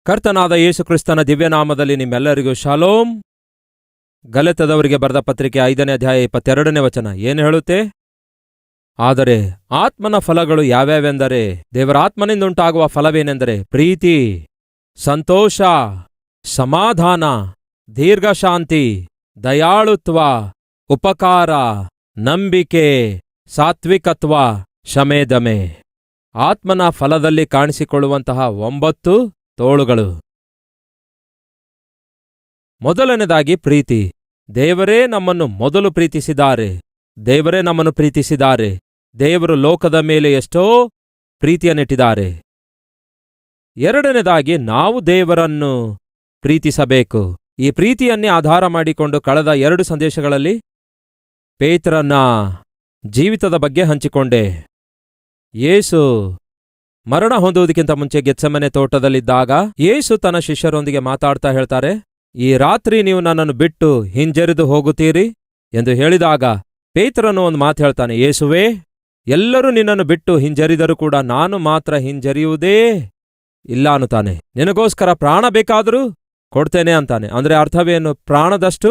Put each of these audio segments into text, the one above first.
ಕರ್ತನಾದ ಯೇಸುಕ್ರಿಸ್ತನ ದಿವ್ಯನಾಮದಲ್ಲಿ ನಿಮ್ಮೆಲ್ಲರಿಗೂ ಶಾಲೋಮ್. ಗಲಾತ್ಯದವರಿಗೆ ಬರೆದ ಪತ್ರಿಕೆ 5ನೇ ಅಧ್ಯಾಯ 22ನೇ ವಚನ ಏನು ಹೇಳುತ್ತೆ? ಆದರೆ ಆತ್ಮನ ಫಲಗಳು ಯಾವ್ಯಾವೆಂದರೆ, ದೇವರಾತ್ಮನಿಂದುಂಟಾಗುವ ಫಲವೇನೆಂದರೆ ಪ್ರೀತಿ, ಸಂತೋಷ, ಸಮಾಧಾನ, ದೀರ್ಘಶಾಂತಿ, ದಯಾಳುತ್ವ, ಉಪಕಾರ, ನಂಬಿಕೆ, ಸಾತ್ವಿಕತ್ವ, ಶಮೇದಮೆ. ಆತ್ಮನ ಫಲದಲ್ಲಿ ಕಾಣಿಸಿಕೊಳ್ಳುವಂತಹ 9 ತೋಳುಗಳು. ಮೊದಲನೇದಾಗಿ ಪ್ರೀತಿ. ದೇವರೇ ನಮ್ಮನ್ನು ಮೊದಲು ಪ್ರೀತಿಸಿದ್ದಾರೆ. ದೇವರೇ ನಮ್ಮನ್ನು ಪ್ರೀತಿಸಿದ್ದಾರೆ. ದೇವರು ಲೋಕದ ಮೇಲೆ ಎಷ್ಟೋ ಪ್ರೀತಿಯನ್ನಿಟ್ಟಿದ್ದಾರೆ. ಎರಡನೇದಾಗಿ ನಾವು ದೇವರನ್ನು ಪ್ರೀತಿಸಬೇಕು. ಈ ಪ್ರೀತಿಯನ್ನೇ ಆಧಾರ ಮಾಡಿಕೊಂಡು ಕಳೆದ 2 ಸಂದೇಶಗಳಲ್ಲಿ ಪೇತ್ರನ ಜೀವಿತದ ಬಗ್ಗೆ ಹಂಚಿಕೊಂಡೆ. ಯೇಸು ಮರಣ ಹೊಂದುವುದಕ್ಕಿಂತ ಮುಂಚೆ ಗೆತ್ಸೆಮನೆ ತೋಟದಲ್ಲಿದ್ದಾಗ ಯೇಸು ತನ್ನ ಶಿಷ್ಯರೊಂದಿಗೆ ಮಾತಾಡ್ತಾ ಹೇಳ್ತಾರೆ, ಈ ರಾತ್ರಿ ನೀವು ನನ್ನನ್ನು ಬಿಟ್ಟು ಹಿಂಜರಿದು ಹೋಗುತ್ತೀರಿ ಎಂದು ಹೇಳಿದಾಗ ಪೇತ್ರನು ಒಂದು ಮಾತು ಹೇಳ್ತಾನೆ, ಯೇಸುವೇ, ಎಲ್ಲರೂ ನಿನ್ನನ್ನು ಬಿಟ್ಟು ಹಿಂಜರಿದರೂ ಕೂಡ ನಾನು ಮಾತ್ರ ಹಿಂಜರಿಯುವುದೇ ಇಲ್ಲ ಅನ್ನುತ್ತಾನೆ. ನಿನಗೋಸ್ಕರ ಪ್ರಾಣ ಬೇಕಾದರೂ ಕೊಡ್ತೇನೆ ಅಂತಾನೆ. ಅಂದ್ರೆ ಅರ್ಥವೇನು? ಪ್ರಾಣದಷ್ಟು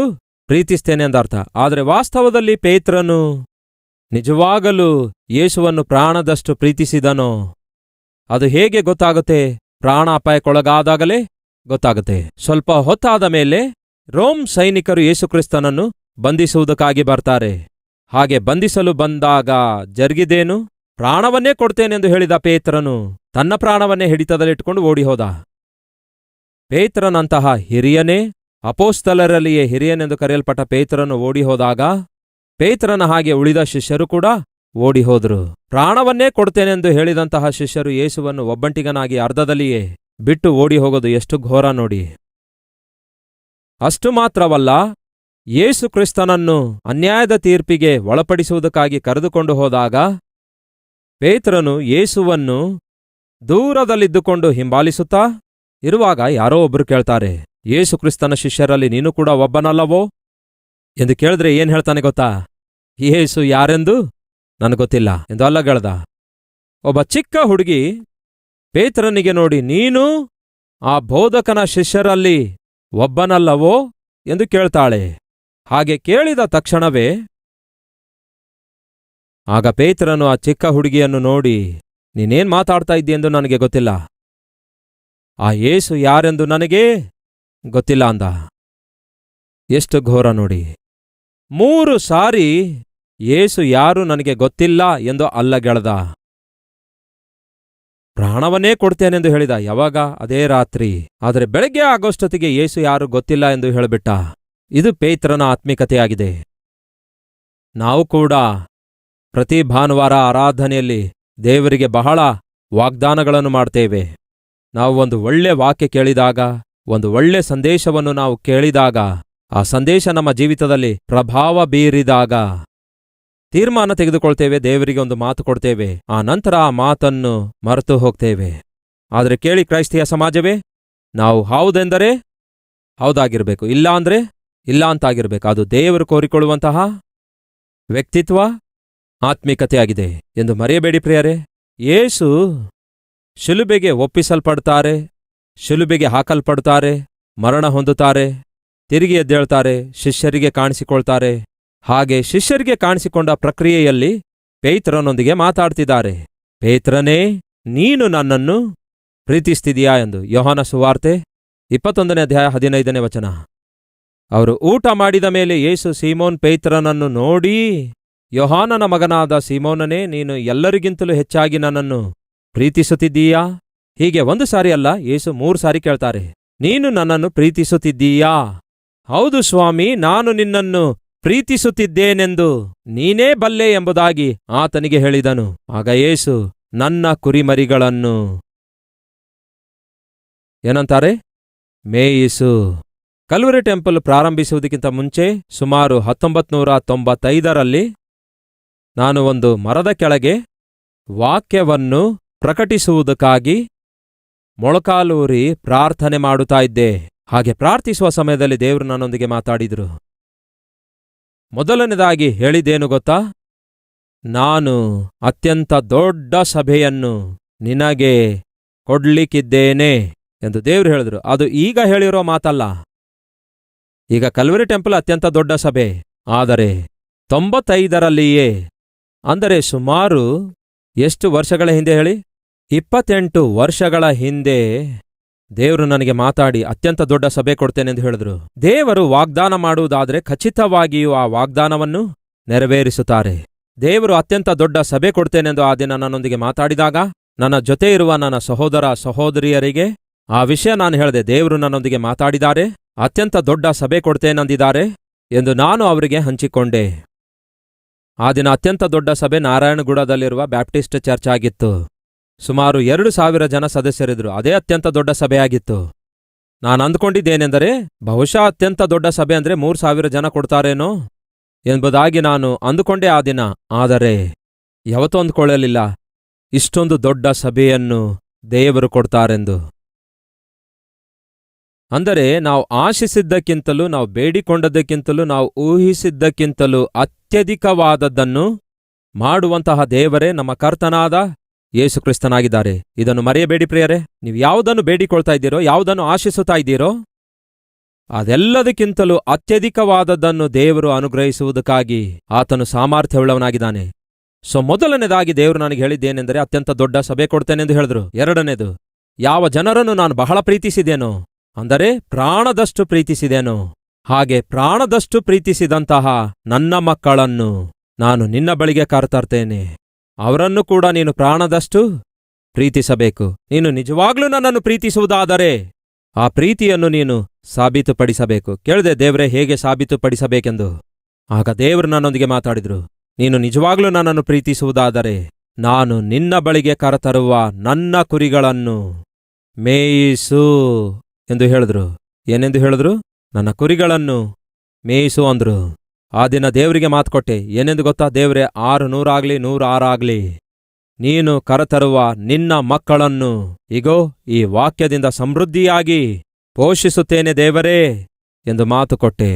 ಪ್ರೀತಿಸ್ತೇನೆ ಎಂದರ್ಥ. ಆದರೆ ವಾಸ್ತವದಲ್ಲಿ ಪೇತ್ರನು ನಿಜವಾಗಲೂ ಯೇಸುವನ್ನು ಪ್ರಾಣದಷ್ಟು ಪ್ರೀತಿಸಿದನೋ? ಅದು ಹೇಗೆ ಗೊತ್ತಾಗುತ್ತೆ? ಪ್ರಾಣ ಅಪಾಯಕ್ಕೊಳಗಾದಾಗಲೇ ಗೊತ್ತಾಗುತ್ತೆ. ಸ್ವಲ್ಪ ಹೊತ್ತಾದ ಮೇಲೆ ರೋಮ್ ಸೈನಿಕರು ಯೇಸುಕ್ರಿಸ್ತನನ್ನು ಬಂಧಿಸುವುದಕ್ಕಾಗಿ ಬರ್ತಾರೆ. ಹಾಗೆ ಬಂಧಿಸಲು ಬಂದಾಗ ಜರುಗಿದೇನು? ಪ್ರಾಣವನ್ನೇ ಕೊಡ್ತೇನೆಂದು ಹೇಳಿದ ಪೇತ್ರನು ತನ್ನ ಪ್ರಾಣವನ್ನೇ ಹಿಡಿತದಲ್ಲಿಟ್ಟುಕೊಂಡು ಓಡಿಹೋದ. ಪೇತ್ರನಂತಹ ಹಿರಿಯನೇ, ಅಪೋಸ್ತಲರಲ್ಲಿಯೇ ಹಿರಿಯನೆಂದು ಕರೆಯಲ್ಪಟ್ಟ ಪೇತ್ರನು ಓಡಿಹೋದಾಗ ಪೇತ್ರನ ಹಾಗೆ ಉಳಿದ ಶಿಷ್ಯರು ಕೂಡ ಓಡಿಹೋದ್ರು. ಪ್ರಾಣವನ್ನೇ ಕೊಡ್ತೇನೆಂದು ಹೇಳಿದಂತಹ ಶಿಷ್ಯರು ಯೇಸುವನ್ನು ಒಬ್ಬಂಟಿಗನಾಗಿ ಅರ್ಧದಲ್ಲಿಯೇ ಬಿಟ್ಟು ಓಡಿ ಹೋಗೋದು ಎಷ್ಟು ಘೋರ ನೋಡಿ. ಅಷ್ಟು ಮಾತ್ರವಲ್ಲ, ಯೇಸು ಕ್ರಿಸ್ತನನ್ನು ಅನ್ಯಾಯದ ತೀರ್ಪಿಗೆ ಒಳಪಡಿಸುವುದಕ್ಕಾಗಿ ಕರೆದುಕೊಂಡು ಹೋದಾಗ ಪೇತ್ರನು ಯೇಸುವನ್ನು ದೂರದಲ್ಲಿದ್ದುಕೊಂಡು ಹಿಂಬಾಲಿಸುತ್ತಾ ಇರುವಾಗ ಯಾರೋ ಒಬ್ರು ಕೇಳ್ತಾರೆ, ಯೇಸು ಕ್ರಿಸ್ತನ ಶಿಷ್ಯರಲ್ಲಿ ನೀನು ಕೂಡ ಒಬ್ಬನಲ್ಲವೋ ಎಂದು ಕೇಳಿದ್ರೆ ಏನ್ ಹೇಳ್ತಾನೆ ಗೊತ್ತಾ? ಯೇಸು ಯಾರೆಂದು ನನಗೊತ್ತಿಲ್ಲ ಎಂದು ಅಲ್ಲಗಳ್ದ. ಒಬ್ಬ ಚಿಕ್ಕ ಹುಡುಗಿ ಪೇತ್ರನಿಗೆ ನೋಡಿ, ನೀನು ಆ ಬೋಧಕನ ಶಿಷ್ಯರಲ್ಲಿ ಒಬ್ಬನಲ್ಲವೋ ಎಂದು ಕೇಳ್ತಾಳೆ. ಹಾಗೆ ಕೇಳಿದ ತಕ್ಷಣವೇ ಆಗ ಪೇತ್ರನು ಆ ಚಿಕ್ಕ ಹುಡುಗಿಯನ್ನು ನೋಡಿ, ನೀನೇನ್ ಮಾತಾಡ್ತಾ ಇದ್ದೀಯೆಂದು ನನಗೆ ಗೊತ್ತಿಲ್ಲ, ಆ ಯೇಸು ಯಾರೆಂದು ನನಗೇ ಗೊತ್ತಿಲ್ಲ ಅಂದ. ಎಷ್ಟು ಘೋರ ನೋಡಿ. 3 ಸಾರಿ ಯೇಸು ಯಾರು ನನಗೆ ಗೊತ್ತಿಲ್ಲ ಎಂದು ಅಲ್ಲಗೆಳೆದ. ಪ್ರಾಣವನ್ನೇ ಕೊಡ್ತೇನೆಂದು ಹೇಳಿದ. ಯಾವಾಗ? ಅದೇ ರಾತ್ರಿ. ಆದರೆ ಬೆಳಗ್ಗೆ ಆಗೋಷ್ಟೊತ್ತಿಗೆ ಯೇಸು ಯಾರು ಗೊತ್ತಿಲ್ಲ ಎಂದು ಹೇಳಿಬಿಟ್ಟ. ಇದು ಪೇತ್ರನ ಆತ್ಮಿಕತೆಯಾಗಿದೆ. ನಾವು ಕೂಡ ಪ್ರತಿ ಭಾನುವಾರ ಆರಾಧನೆಯಲ್ಲಿ ದೇವರಿಗೆ ಬಹಳ ವಾಗ್ದಾನಗಳನ್ನು ಮಾಡ್ತೇವೆ. ನಾವು ಒಂದು ಒಳ್ಳೆ ವಾಕ್ಯ ಕೇಳಿದಾಗ, ಒಂದು ಒಳ್ಳೆ ಸಂದೇಶವನ್ನು ನಾವು ಕೇಳಿದಾಗ, ಆ ಸಂದೇಶ ನಮ್ಮ ಜೀವಿತದಲ್ಲಿ ಪ್ರಭಾವ ಬೀರಿದಾಗ ತೀರ್ಮಾನ ತೆಗೆದುಕೊಳ್ತೇವೆ, ದೇವರಿಗೆ ಒಂದು ಮಾತು ಕೊಡ್ತೇವೆ. ಆ ನಂತರ ಆ ಮಾತನ್ನು ಮರೆತು ಹೋಗ್ತೇವೆ. ಆದರೆ ಕೇಳಿ ಕ್ರೈಸ್ತಿಯ ಸಮಾಜವೇ, ನಾವು ಹೌದೆಂದರೆ ಹೌದಾಗಿರ್ಬೇಕು, ಇಲ್ಲ ಅಂದ್ರೆ ಇಲ್ಲ ಅಂತಾಗಿರ್ಬೇಕು. ಅದು ದೇವರು ಕೋರಿಕೊಳ್ಳುವಂತಹ ವ್ಯಕ್ತಿತ್ವ, ಆತ್ಮಿಕತೆಯಾಗಿದೆ ಎಂದು ಮರೆಯಬೇಡಿ ಪ್ರಿಯರೇ. ಯೇಸು ಶಿಲುಬೆಗೆ ಒಪ್ಪಿಸಲ್ಪಡ್ತಾರೆ, ಶಿಲುಬೆಗೆ ಹಾಕಲ್ಪಡ್ತಾರೆ, ಮರಣ ಹೊಂದುತ್ತಾರೆ, ತಿರುಗಿ ಎದ್ದೇಳ್ತಾರೆ, ಶಿಷ್ಯರಿಗೆ ಕಾಣಿಸಿಕೊಳ್ತಾರೆ. ಹಾಗೆ ಶಿಷ್ಯರಿಗೆ ಕಾಣಿಸಿಕೊಂಡ ಪ್ರಕ್ರಿಯೆಯಲ್ಲಿ ಪೇತ್ರನೊಂದಿಗೆ ಮಾತಾಡ್ತಿದ್ದಾರೆ. ಪೇತ್ರನೇ, ನೀನು ನನ್ನನ್ನು ಪ್ರೀತಿಸ್ತಿದೀಯಾ ಎಂದು. ಯೋಹಾನ ಸುವಾರ್ತೆ 21ನೇ ಅಧ್ಯಾಯ 15ನೇ ವಚನ. ಅವರು ಊಟ ಮಾಡಿದ ಮೇಲೆ ಯೇಸು ಸೀಮೋನ್ ಪೇತ್ರನನ್ನು ನೋಡಿ, ಯೋಹಾನನ ಮಗನಾದ ಸೀಮೋನನೇ, ನೀನು ಎಲ್ಲರಿಗಿಂತಲೂ ಹೆಚ್ಚಾಗಿ ನನ್ನನ್ನು ಪ್ರೀತಿಸುತ್ತಿದ್ದೀಯಾ? ಹೀಗೆ 1 ಸಾರಿ ಅಲ್ಲ, ಯೇಸು 3 ಸಾರಿ ಕೇಳ್ತಾರೆ, ನೀನು ನನ್ನನ್ನು ಪ್ರೀತಿಸುತ್ತಿದ್ದೀಯಾ? ಹೌದು ಸ್ವಾಮಿ, ನಾನು ನಿನ್ನನ್ನು ಪ್ರೀತಿಸುತ್ತಿದ್ದೇನೆಂದು ನೀನೇ ಬಲ್ಲೆ ಎಂಬುದಾಗಿ ಆತನಿಗೆ ಹೇಳಿದನು. ಆಗ ಯೇಸು ನನ್ನ ಕುರಿಮರಿಗಳನ್ನು ಏನಂತಾರೆ? ಮೇಯಿಸು. ಕಲ್ವರಿ ಟೆಂಪಲ್ ಪ್ರಾರಂಭಿಸುವುದಕ್ಕಿಂತ ಮುಂಚೆ ಸುಮಾರು 1995ರಲ್ಲಿ ನಾನು ಒಂದು ಮರದ ಕೆಳಗೆ ವಾಕ್ಯವನ್ನು ಪ್ರಕಟಿಸುವುದಕ್ಕಾಗಿ ಮೊಳಕಾಲೂರಿ ಪ್ರಾರ್ಥನೆ ಮಾಡುತ್ತಾ ಇದ್ದೆ. ಹಾಗೆ ಪ್ರಾರ್ಥಿಸುವ ಸಮಯದಲ್ಲಿ ದೇವರು ನನ್ನೊಂದಿಗೆ ಮಾತಾಡಿದರು. ಮೊದಲನೇದಾಗಿ ಹೇಳಿದ್ದೇನು ಗೊತ್ತಾ? ನಾನು ಅತ್ಯಂತ ದೊಡ್ಡ ಸಭೆಯನ್ನು ನಿನಗೆ ಕೊಡ್ಲಿಕ್ಕಿದ್ದೇನೆ ಎಂದು ದೇವರು ಹೇಳಿದ್ರು. ಅದು ಈಗ ಹೇಳಿರೋ ಮಾತಲ್ಲ. ಈಗ ಕಲ್ವರಿ ಟೆಂಪಲ್ ಅತ್ಯಂತ ದೊಡ್ಡ ಸಭೆ. ಆದರೆ 95ರಲ್ಲಿಯೇ, ಅಂದರೆ ಸುಮಾರು ಎಷ್ಟು ವರ್ಷಗಳ ಹಿಂದೆ ಹೇಳಿ, 28 ವರ್ಷಗಳ ಹಿಂದೆ ದೇವರು ನನಗೆ ಮಾತಾಡಿ ಅತ್ಯಂತ ದೊಡ್ಡ ಸಭೆ ಕೊಡ್ತೇನೆಂದು ಹೇಳಿದ್ರು. ದೇವರು ವಾಗ್ದಾನ ಮಾಡುವುದಾದರೆ ಖಚಿತವಾಗಿಯೂ ಆ ವಾಗ್ದಾನವನ್ನು ನೆರವೇರಿಸುತ್ತಾರೆ. ದೇವರು ಅತ್ಯಂತ ದೊಡ್ಡ ಸಭೆ ಕೊಡ್ತೇನೆಂದು ಆ ದಿನ ನನ್ನೊಂದಿಗೆ ಮಾತಾಡಿದಾಗ ನನ್ನ ಜೊತೆ ಇರುವ ನನ್ನ ಸಹೋದರ ಸಹೋದರಿಯರಿಗೆ ಆ ವಿಷಯ ನಾನು ಹೇಳಿದೆ. ದೇವರು ನನ್ನೊಂದಿಗೆ ಮಾತಾಡಿದ್ದಾರೆ, ಅತ್ಯಂತ ದೊಡ್ಡ ಸಭೆ ಕೊಡ್ತೇನೆಂದಿದ್ದಾರೆ ಎಂದು ನಾನು ಅವರಿಗೆ ಹಂಚಿಕೊಂಡೆ. ಆ ದಿನ ಅತ್ಯಂತ ದೊಡ್ಡ ಸಭೆ ನಾರಾಯಣಗೂಡದಲ್ಲಿರುವ ಬ್ಯಾಪ್ಟಿಸ್ಟ್ ಚರ್ಚ್ ಆಗಿತ್ತು. ಸುಮಾರು 2,000 ಜನ ಸದಸ್ಯರಿದ್ರು. ಅದೇ ಅತ್ಯಂತ ದೊಡ್ಡ ಸಭೆಯಾಗಿತ್ತು. ನಾನು ಅಂದ್ಕೊಂಡಿದ್ದೇನೆಂದರೆ ಬಹುಶಃ ಅತ್ಯಂತ ದೊಡ್ಡ ಸಭೆ ಅಂದ್ರೆ 3,000 ಜನ ಕೊಡ್ತಾರೇನೋ ಎಂಬುದಾಗಿ ನಾನು ಅಂದುಕೊಂಡೆ ಆ ದಿನ. ಆದರೆ ಯಾವತ್ತೂ ಅಂದ್ಕೊಳ್ಳಲಿಲ್ಲ ಇಷ್ಟೊಂದು ದೊಡ್ಡ ಸಭೆಯನ್ನು ದೇವರು ಕೊಡ್ತಾರೆಂದು. ಅಂದರೆ ನಾವು ಆಶಿಸಿದ್ದಕ್ಕಿಂತಲೂ, ನಾವು ಬೇಡಿಕೊಂಡದ್ದಕ್ಕಿಂತಲೂ, ನಾವು ಊಹಿಸಿದ್ದಕ್ಕಿಂತಲೂ ಅತ್ಯಧಿಕವಾದದ್ದನ್ನು ಮಾಡುವಂತಹ ದೇವರೇ ನಮ್ಮ ಕರ್ತನಾದ ಯೇಸು ಕ್ರಿಸ್ತನಾಗಿದ್ದಾರೆ. ಇದನ್ನು ಮರೆಯಬೇಡಿ ಪ್ರಿಯರೇ. ನೀವು ಯಾವುದನ್ನು ಬೇಡಿಕೊಳ್ತಾ ಇದ್ದೀರೋ, ಯಾವುದನ್ನು ಆಶಿಸುತ್ತಾ ಇದ್ದೀರೋ, ಅದೆಲ್ಲದಕ್ಕಿಂತಲೂ ಅತ್ಯಧಿಕವಾದದ್ದನ್ನು ದೇವರು ಅನುಗ್ರಹಿಸುವುದಕ್ಕಾಗಿ ಆತನು ಸಾಮರ್ಥ್ಯವುಳ್ಳವನಾಗಿದ್ದಾನೆ. ಮೊದಲನೇದಾಗಿ ದೇವರು ನನಗೆ ಹೇಳಿದ್ದೇನೆಂದರೆ ಅತ್ಯಂತ ದೊಡ್ಡ ಸಭೆ ಕೊಡ್ತೇನೆಂದು ಹೇಳಿದ್ರು. ಎರಡನೇದು, ಯಾವ ಜನರನ್ನು ನಾನು ಬಹಳ ಪ್ರೀತಿಸಿದೇನೋ, ಅಂದರೆ ಪ್ರಾಣದಷ್ಟು ಪ್ರೀತಿಸಿದೇನೋ, ಹಾಗೆ ಪ್ರಾಣದಷ್ಟು ಪ್ರೀತಿಸಿದಂತಹ ನನ್ನ ಮಕ್ಕಳನ್ನು ನಾನು ನಿನ್ನ ಬಳಿಗೆ ಕರೆತರ್ತೇನೆ. ಅವರನ್ನು ಕೂಡ ನೀನು ಪ್ರಾಣದಷ್ಟು ಪ್ರೀತಿಸಬೇಕು. ನೀನು ನಿಜವಾಗ್ಲೂ ನನ್ನನ್ನು ಪ್ರೀತಿಸುವುದಾದರೆ ಆ ಪ್ರೀತಿಯನ್ನು ನೀನು ಸಾಬೀತುಪಡಿಸಬೇಕು. ಕೇಳಿದೆ ದೇವರೇ ಹೇಗೆ ಸಾಬೀತುಪಡಿಸಬೇಕೆಂದು. ಆಗ ದೇವರು ನನ್ನೊಂದಿಗೆ ಮಾತಾಡಿದ್ರು. ನೀನು ನಿಜವಾಗ್ಲೂ ನನ್ನನ್ನು ಪ್ರೀತಿಸುವುದಾದರೆ ನಾನು ನಿನ್ನ ಬಳಿಗೆ ಕರೆತರುವ ನನ್ನ ಕುರಿಗಳನ್ನು ಮೇಯಿಸು ಎಂದು ಹೇಳಿದ್ರು. ಏನೆಂದು ಹೇಳಿದ್ರು? ನನ್ನ ಕುರಿಗಳನ್ನು ಮೇಯಿಸು ಅಂದ್ರು. ಆ ದಿನ ದೇವರಿಗೆ ಮಾತು ಕೊಟ್ಟೆ. ಏನೆಂದು ಗೊತ್ತಾ? ದೇವರೇ, 600 ಆಗ್ಲಿ 106 ಆಗ್ಲಿ, ನೀನು ಕರೆತರುವ ನಿನ್ನ ಮಕ್ಕಳನ್ನು ಇಗೋ ಈ ವಾಕ್ಯದಿಂದ ಸಮೃದ್ಧಿಯಾಗಿ ಪೋಷಿಸುತ್ತೇನೆ ದೇವರೇ ಎಂದು ಮಾತು ಕೊಟ್ಟೆ.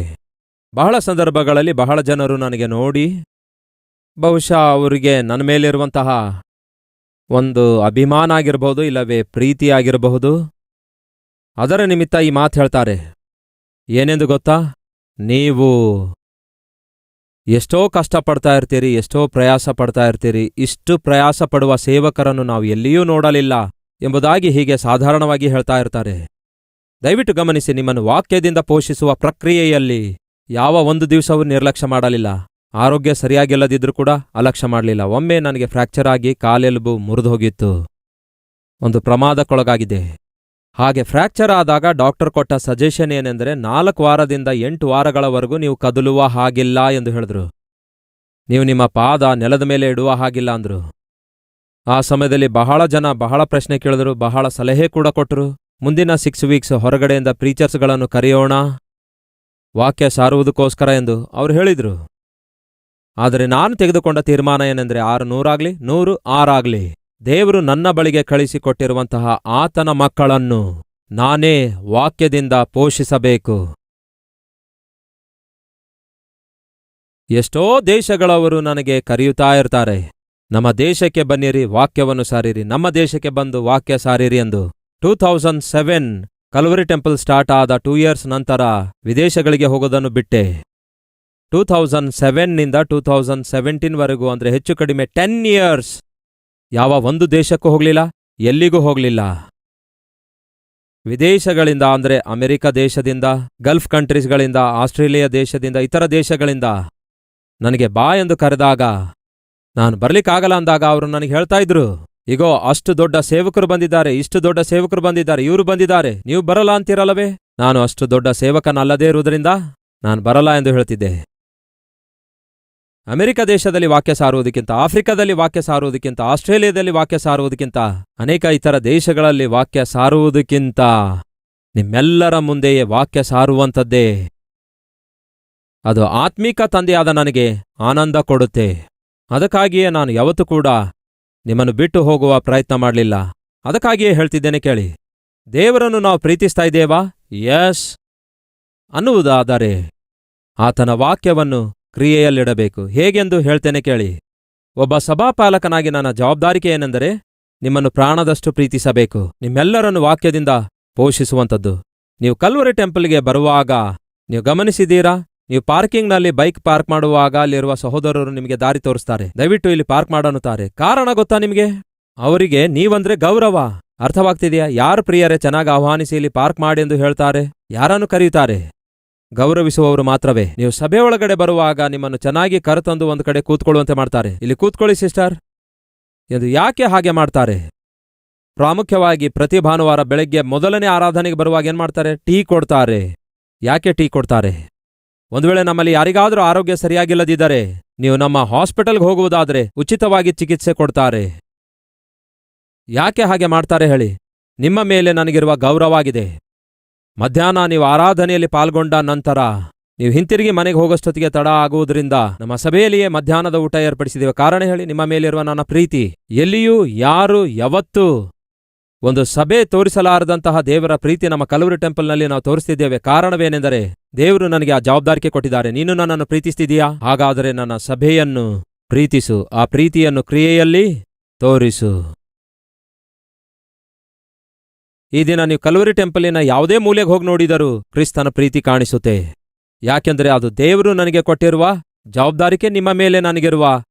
ಬಹಳ ಸಂದರ್ಭಗಳಲ್ಲಿ ಬಹಳ ಜನರು ನನಗೆ ನೋಡಿ, ಬಹುಶಃ ಅವರಿಗೆ ನನ್ನ ಮೇಲಿರುವಂತಹ ಒಂದು ಅಭಿಮಾನ ಆಗಿರಬಹುದು, ಇಲ್ಲವೇ ಪ್ರೀತಿಯಾಗಿರಬಹುದು, ಅದರ ನಿಮಿತ್ತ ಈ ಮಾತು ಹೇಳ್ತಾರೆ. ಏನೆಂದು ಗೊತ್ತಾ? ನೀವು ಎಷ್ಟೋ ಕಷ್ಟಪಡ್ತಾ ಇರ್ತೀರಿ, ಎಷ್ಟೋ ಪ್ರಯಾಸ ಪಡ್ತಾ ಇರ್ತೀರಿ, ಇಷ್ಟು ಪ್ರಯಾಸ ಪಡುವ ಸೇವಕರನ್ನು ನಾವು ಎಲ್ಲಿಯೂ ನೋಡಲಿಲ್ಲ ಎಂಬುದಾಗಿ ಹೀಗೆ ಸಾಧಾರಣವಾಗಿ ಹೇಳ್ತಾ ಇರ್ತಾರೆ. ದಯವಿಟ್ಟು ಗಮನಿಸಿ, ನಿಮ್ಮನ್ನು ವಾಕ್ಯದಿಂದ ಪೋಷಿಸುವ ಪ್ರಕ್ರಿಯೆಯಲ್ಲಿ ಯಾವ ಒಂದು ದಿವಸವೂ ನಿರ್ಲಕ್ಷ್ಯ ಮಾಡಲಿಲ್ಲ. ಆರೋಗ್ಯ ಸರಿಯಾಗಿಲ್ಲದಿದ್ರೂ ಕೂಡ ಅಲಕ್ಷ್ಯ ಮಾಡಲಿಲ್ಲ. ಒಮ್ಮೆ ನನಗೆ ಫ್ರ್ಯಾಕ್ಚರ್ ಆಗಿ ಕಾಲೆಲುಬು ಮುರಿದು ಹೋಗಿತ್ತು, ಒಂದು ಪ್ರಮಾದಕ್ಕೊಳಗಾಗಿದೆ. ಹಾಗೆ ಫ್ರ್ಯಾಕ್ಚರ್ ಆದಾಗ ಡಾಕ್ಟರ್ ಕೊಟ್ಟ ಸಜೆಷನ್ ಏನೆಂದರೆ 4 ವಾರದಿಂದ 8 ವಾರಗಳವರೆಗೂ ನೀವು ಕದಲುವ ಹಾಗಿಲ್ಲ ಎಂದು ಹೇಳಿದ್ರು. ನೀವು ನಿಮ್ಮ ಪಾದ ನೆಲದ ಮೇಲೆ ಇಡುವ ಹಾಗಿಲ್ಲ ಅಂದ್ರು. ಆ ಸಮಯದಲ್ಲಿ ಬಹಳ ಜನ ಬಹಳ ಪ್ರಶ್ನೆ ಕೇಳಿದ್ರು, ಬಹಳ ಸಲಹೆ ಕೂಡ ಕೊಟ್ಟರು. ಮುಂದಿನ 6 ವೀಕ್ಸ್ ಹೊರಗಡೆಯಿಂದ ಪ್ರೀಚರ್ಸ್ಗಳನ್ನು ಕರೆಯೋಣ ವಾಕ್ಯ ಸಾರುವುದಕ್ಕೋಸ್ಕರ ಎಂದು ಅವರು ಹೇಳಿದ್ರು. ಆದರೆ ನಾನು ತೆಗೆದುಕೊಂಡ ತೀರ್ಮಾನ ಏನೆಂದರೆ 600 ಆಗ್ಲಿ 106 ಆಗ್ಲಿ, ದೇವರು ನನ್ನ ಬಳಿಗೆ ಕಳಿಸಿಕೊಟ್ಟಿರುವಂತಹ ಆತನ ಮಕ್ಕಳನ್ನು ನಾನೇ ವಾಕ್ಯದಿಂದ ಪೋಷಿಸಬೇಕು. ಎಷ್ಟೋ ದೇಶಗಳವರು ನನಗೆ ಕರೆಯುತ್ತಾ ಇರ್ತಾರೆ, ನಮ್ಮ ದೇಶಕ್ಕೆ ಬನ್ನಿರಿ, ವಾಕ್ಯವನ್ನು ಸಾರಿರಿ, ನಮ್ಮ ದೇಶಕ್ಕೆ ಬಂದು ವಾಕ್ಯ ಸಾರಿರಿ ಎಂದು. 2007 ಕಲ್ವರಿ ಟೆಂಪಲ್ ಸ್ಟಾರ್ಟ್ ಆದ 2 ಇಯರ್ಸ್ ನಂತರ ವಿದೇಶಗಳಿಗೆ ಹೋಗೋದನ್ನು ಬಿಟ್ಟೆ. 2007ನಿಂದ 2017ವರೆಗೂ ಅಂದರೆ ಹೆಚ್ಚು ಕಡಿಮೆ 10 ಇಯರ್ಸ್ ಯಾವ ಒಂದು ದೇಶಕ್ಕೂ ಹೋಗಲಿಲ್ಲ, ಎಲ್ಲಿಗೂ ಹೋಗಲಿಲ್ಲ. ವಿದೇಶಗಳಿಂದ ಅಂದರೆ ಅಮೆರಿಕ ದೇಶದಿಂದ, ಗಲ್ಫ್ ಕಂಟ್ರೀಸ್ಗಳಿಂದ, ಆಸ್ಟ್ರೇಲಿಯಾ ದೇಶದಿಂದ, ಇತರ ದೇಶಗಳಿಂದ ನನಗೆ ಬಾ ಎಂದು ಕರೆದಾಗ ನಾನು ಬರ್ಲಿಕ್ಕಾಗಲ್ಲ ಅಂದಾಗ ಅವರು ನನಗೆ ಹೇಳ್ತಾ ಇದ್ರು, ಇಗೋ ಅಷ್ಟು ದೊಡ್ಡ ಸೇವಕರು ಬಂದಿದ್ದಾರೆ, ಇಷ್ಟು ದೊಡ್ಡ ಸೇವಕರು ಬಂದಿದ್ದಾರೆ, ಇವರು ಬಂದಿದ್ದಾರೆ, ನೀವು ಬರಲ್ಲ ಅಂತೀರಲ್ಲವೇ? ನಾನು ಅಷ್ಟು ದೊಡ್ಡ ಸೇವಕನಲ್ಲದೇ ಇರುವುದರಿಂದ ನಾನು ಬರಲ್ಲ ಎಂದು ಹೇಳ್ತಿದ್ದೆ. ಅಮೆರಿಕ ದೇಶದಲ್ಲಿ ವಾಕ್ಯ ಸಾರುವುದಕ್ಕಿಂತ, ಆಫ್ರಿಕಾದಲ್ಲಿ ವಾಕ್ಯ ಸಾರುವುದಕ್ಕಿಂತ, ಆಸ್ಟ್ರೇಲಿಯಾದಲ್ಲಿ ವಾಕ್ಯ ಸಾರುವುದಕ್ಕಿಂತ, ಅನೇಕ ಇತರ ದೇಶಗಳಲ್ಲಿ ವಾಕ್ಯ ಸಾರುವುದಕ್ಕಿಂತ ನಿಮ್ಮೆಲ್ಲರ ಮುಂದೆಯೇ ವಾಕ್ಯ ಸಾರುವಂಥದ್ದೇ ಅದು ಆತ್ಮೀಕ ತಂದೆಯಾದ ನನಗೆ ಆನಂದ ಕೊಡುತ್ತೆ. ಅದಕ್ಕಾಗಿಯೇ ನಾನು ಯಾವತ್ತೂ ಕೂಡ ನಿಮ್ಮನ್ನು ಬಿಟ್ಟು ಹೋಗುವ ಪ್ರಯತ್ನ ಮಾಡಲಿಲ್ಲ. ಅದಕ್ಕಾಗಿಯೇ ಹೇಳ್ತಿದ್ದೇನೆ ಕೇಳಿ. ದೇವರನ್ನು ನಾವು ಪ್ರೀತಿಸ್ತಾ ಇದ್ದೇವಾ? ಯಸ್ ಅನ್ನುವುದಾದರೆ ಆತನ ವಾಕ್ಯವನ್ನು ಕ್ರಿಯೆಯಲ್ಲಿಡಬೇಕು. ಹೇಗೆಂದು ಹೇಳ್ತೇನೆ ಕೇಳಿ. ಒಬ್ಬ ಸಭಾಪಾಲಕನಾಗಿ ನನ್ನ ಜವಾಬ್ದಾರಿಕೆ ಏನೆಂದರೆ ನಿಮ್ಮನ್ನು ಪ್ರಾಣದಷ್ಟು ಪ್ರೀತಿಸಬೇಕು, ನಿಮ್ಮೆಲ್ಲರನ್ನು ವಾಕ್ಯದಿಂದ ಪೋಷಿಸುವಂಥದ್ದು. ನೀವು ಕಲ್ವರಿ ಟೆಂಪಲ್ಗೆ ಬರುವಾಗ ನೀವು ಗಮನಿಸಿದ್ದೀರಾ? ನೀವು ಪಾರ್ಕಿಂಗ್ನಲ್ಲಿ ಬೈಕ್ ಪಾರ್ಕ್ ಮಾಡುವಾಗ ಅಲ್ಲಿರುವ ಸಹೋದರರು ನಿಮಗೆ ದಾರಿ ತೋರಿಸ್ತಾರೆ, ದಯವಿಟ್ಟು ಇಲ್ಲಿ ಪಾರ್ಕ್ ಮಾಡನ್ನುತ್ತಾರೆ. ಕಾರಣ ಗೊತ್ತಾ ನಿಮಗೆ? ಅವರಿಗೆ ನೀವಂದ್ರೆ ಗೌರವ. ಅರ್ಥವಾಗ್ತಿದೆಯಾ? ಯಾರು ಪ್ರಿಯರೇ ಚೆನ್ನಾಗಿ ಆಹ್ವಾನಿಸಿ ಇಲ್ಲಿ ಪಾರ್ಕ್ ಮಾಡಿ ಎಂದು ಹೇಳ್ತಾರೆ? ಯಾರನ್ನು ಕರೆಯುತ್ತಾರೆ? ಗೌರವಿಸುವವರು ಮಾತ್ರವೇ. ನೀವು ಸಭೆ ಒಳಗಡೆ ಬರುವಾಗ ನಿಮ್ಮನ್ನು ಚೆನ್ನಾಗಿ ಕರೆತಂದು ಒಂದು ಕಡೆ ಕೂತ್ಕೊಳ್ಳುವಂತೆ ಮಾಡ್ತಾರೆ. ಇಲ್ಲಿ ಕೂತ್ಕೊಳ್ಳಿ ಸಿಸ್ಟರ್ ಎಂದು ಯಾಕೆ ಹಾಗೆ ಮಾಡ್ತಾರೆ? ಪ್ರಾಮುಖ್ಯವಾಗಿ ಪ್ರತಿ ಭಾನುವಾರ ಬೆಳಗ್ಗೆ ಮೊದಲನೇ ಆರಾಧನೆಗೆ ಬರುವಾಗ ಏನ್ ಮಾಡ್ತಾರೆ? ಟೀ ಕೊಡ್ತಾರೆ. ಯಾಕೆ ಟೀ ಕೊಡ್ತಾರೆ? ಒಂದು ವೇಳೆ ನಮ್ಮಲ್ಲಿ ಯಾರಿಗಾದರೂ ಆರೋಗ್ಯ ಸರಿಯಾಗಿಲ್ಲದಿದ್ದರೆ ನೀವು ನಮ್ಮ ಹಾಸ್ಪಿಟಲ್ಗೆ ಹೋಗುವುದಾದ್ರೆ ಉಚಿತವಾಗಿ ಚಿಕಿತ್ಸೆ ಕೊಡ್ತಾರೆ. ಯಾಕೆ ಹಾಗೆ ಮಾಡ್ತಾರೆ ಹೇಳಿ? ನಿಮ್ಮ ಮೇಲೆ ನನಗಿರುವ ಗೌರವವಾಗಿದೆ. ಮಧ್ಯಾಹ್ನ ನೀವು ಆರಾಧನೆಯಲ್ಲಿ ಪಾಲ್ಗೊಂಡ ನಂತರ ನೀವು ಹಿಂತಿರುಗಿ ಮನೆಗೆ ಹೋಗೋಷ್ಟೊತ್ತಿಗೆ ತಡ ಆಗುವುದರಿಂದ ನಮ್ಮ ಸಭೆಯಲ್ಲಿಯೇ ಮಧ್ಯಾಹ್ನದ ಊಟ ಏರ್ಪಡಿಸಿದ್ದೇವೆ. ಕಾರಣ ಹೇಳಿ? ನಿಮ್ಮ ಮೇಲಿರುವ ನನ್ನ ಪ್ರೀತಿ. ಎಲ್ಲಿಯೂ ಯಾರು ಯಾವತ್ತೂ ಒಂದು ಸಭೆ ತೋರಿಸಲಾರದಂತಹ ದೇವರ ಪ್ರೀತಿ ನಮ್ಮ ಕಲ್ವರಿ ಟೆಂಪಲ್ನಲ್ಲಿ ನಾವು ತೋರಿಸ್ತಿದ್ದೇವೆ. ಕಾರಣವೇನೆಂದರೆ ದೇವರು ನನಗೆ ಆ ಜವಾಬ್ದಾರಿಕೆ ಕೊಟ್ಟಿದ್ದಾರೆ. ನೀನು ನನ್ನನ್ನು ಪ್ರೀತಿಸ್ತಿದೀಯಾ? ಹಾಗಾದರೆ ನನ್ನ ಸಭೆಯನ್ನು ಪ್ರೀತಿಸು. ಆ ಪ್ರೀತಿಯನ್ನು ಕ್ರಿಯೆಯಲ್ಲಿ ತೋರಿಸು. ಈ ದಿನ ನೀವು ಕಲ್ವರಿ ಟೆಂಪಲಿನ ಯಾವುದೇ ಮೂಲೆಗೆ ಹೋಗಿ ನೋಡಿದರೂ ಕ್ರಿಸ್ತನ ಪ್ರೀತಿ ಕಾಣಿಸುತ್ತೆ. ಯಾಕೆಂದರೆ ಅದು ದೇವರು ನನಗೆ ಕೊಟ್ಟಿರುವ ಜವಾಬ್ದಾರಿಕೆ, ನಿಮ್ಮ ಮೇಲೆ ನನಗಿರುವ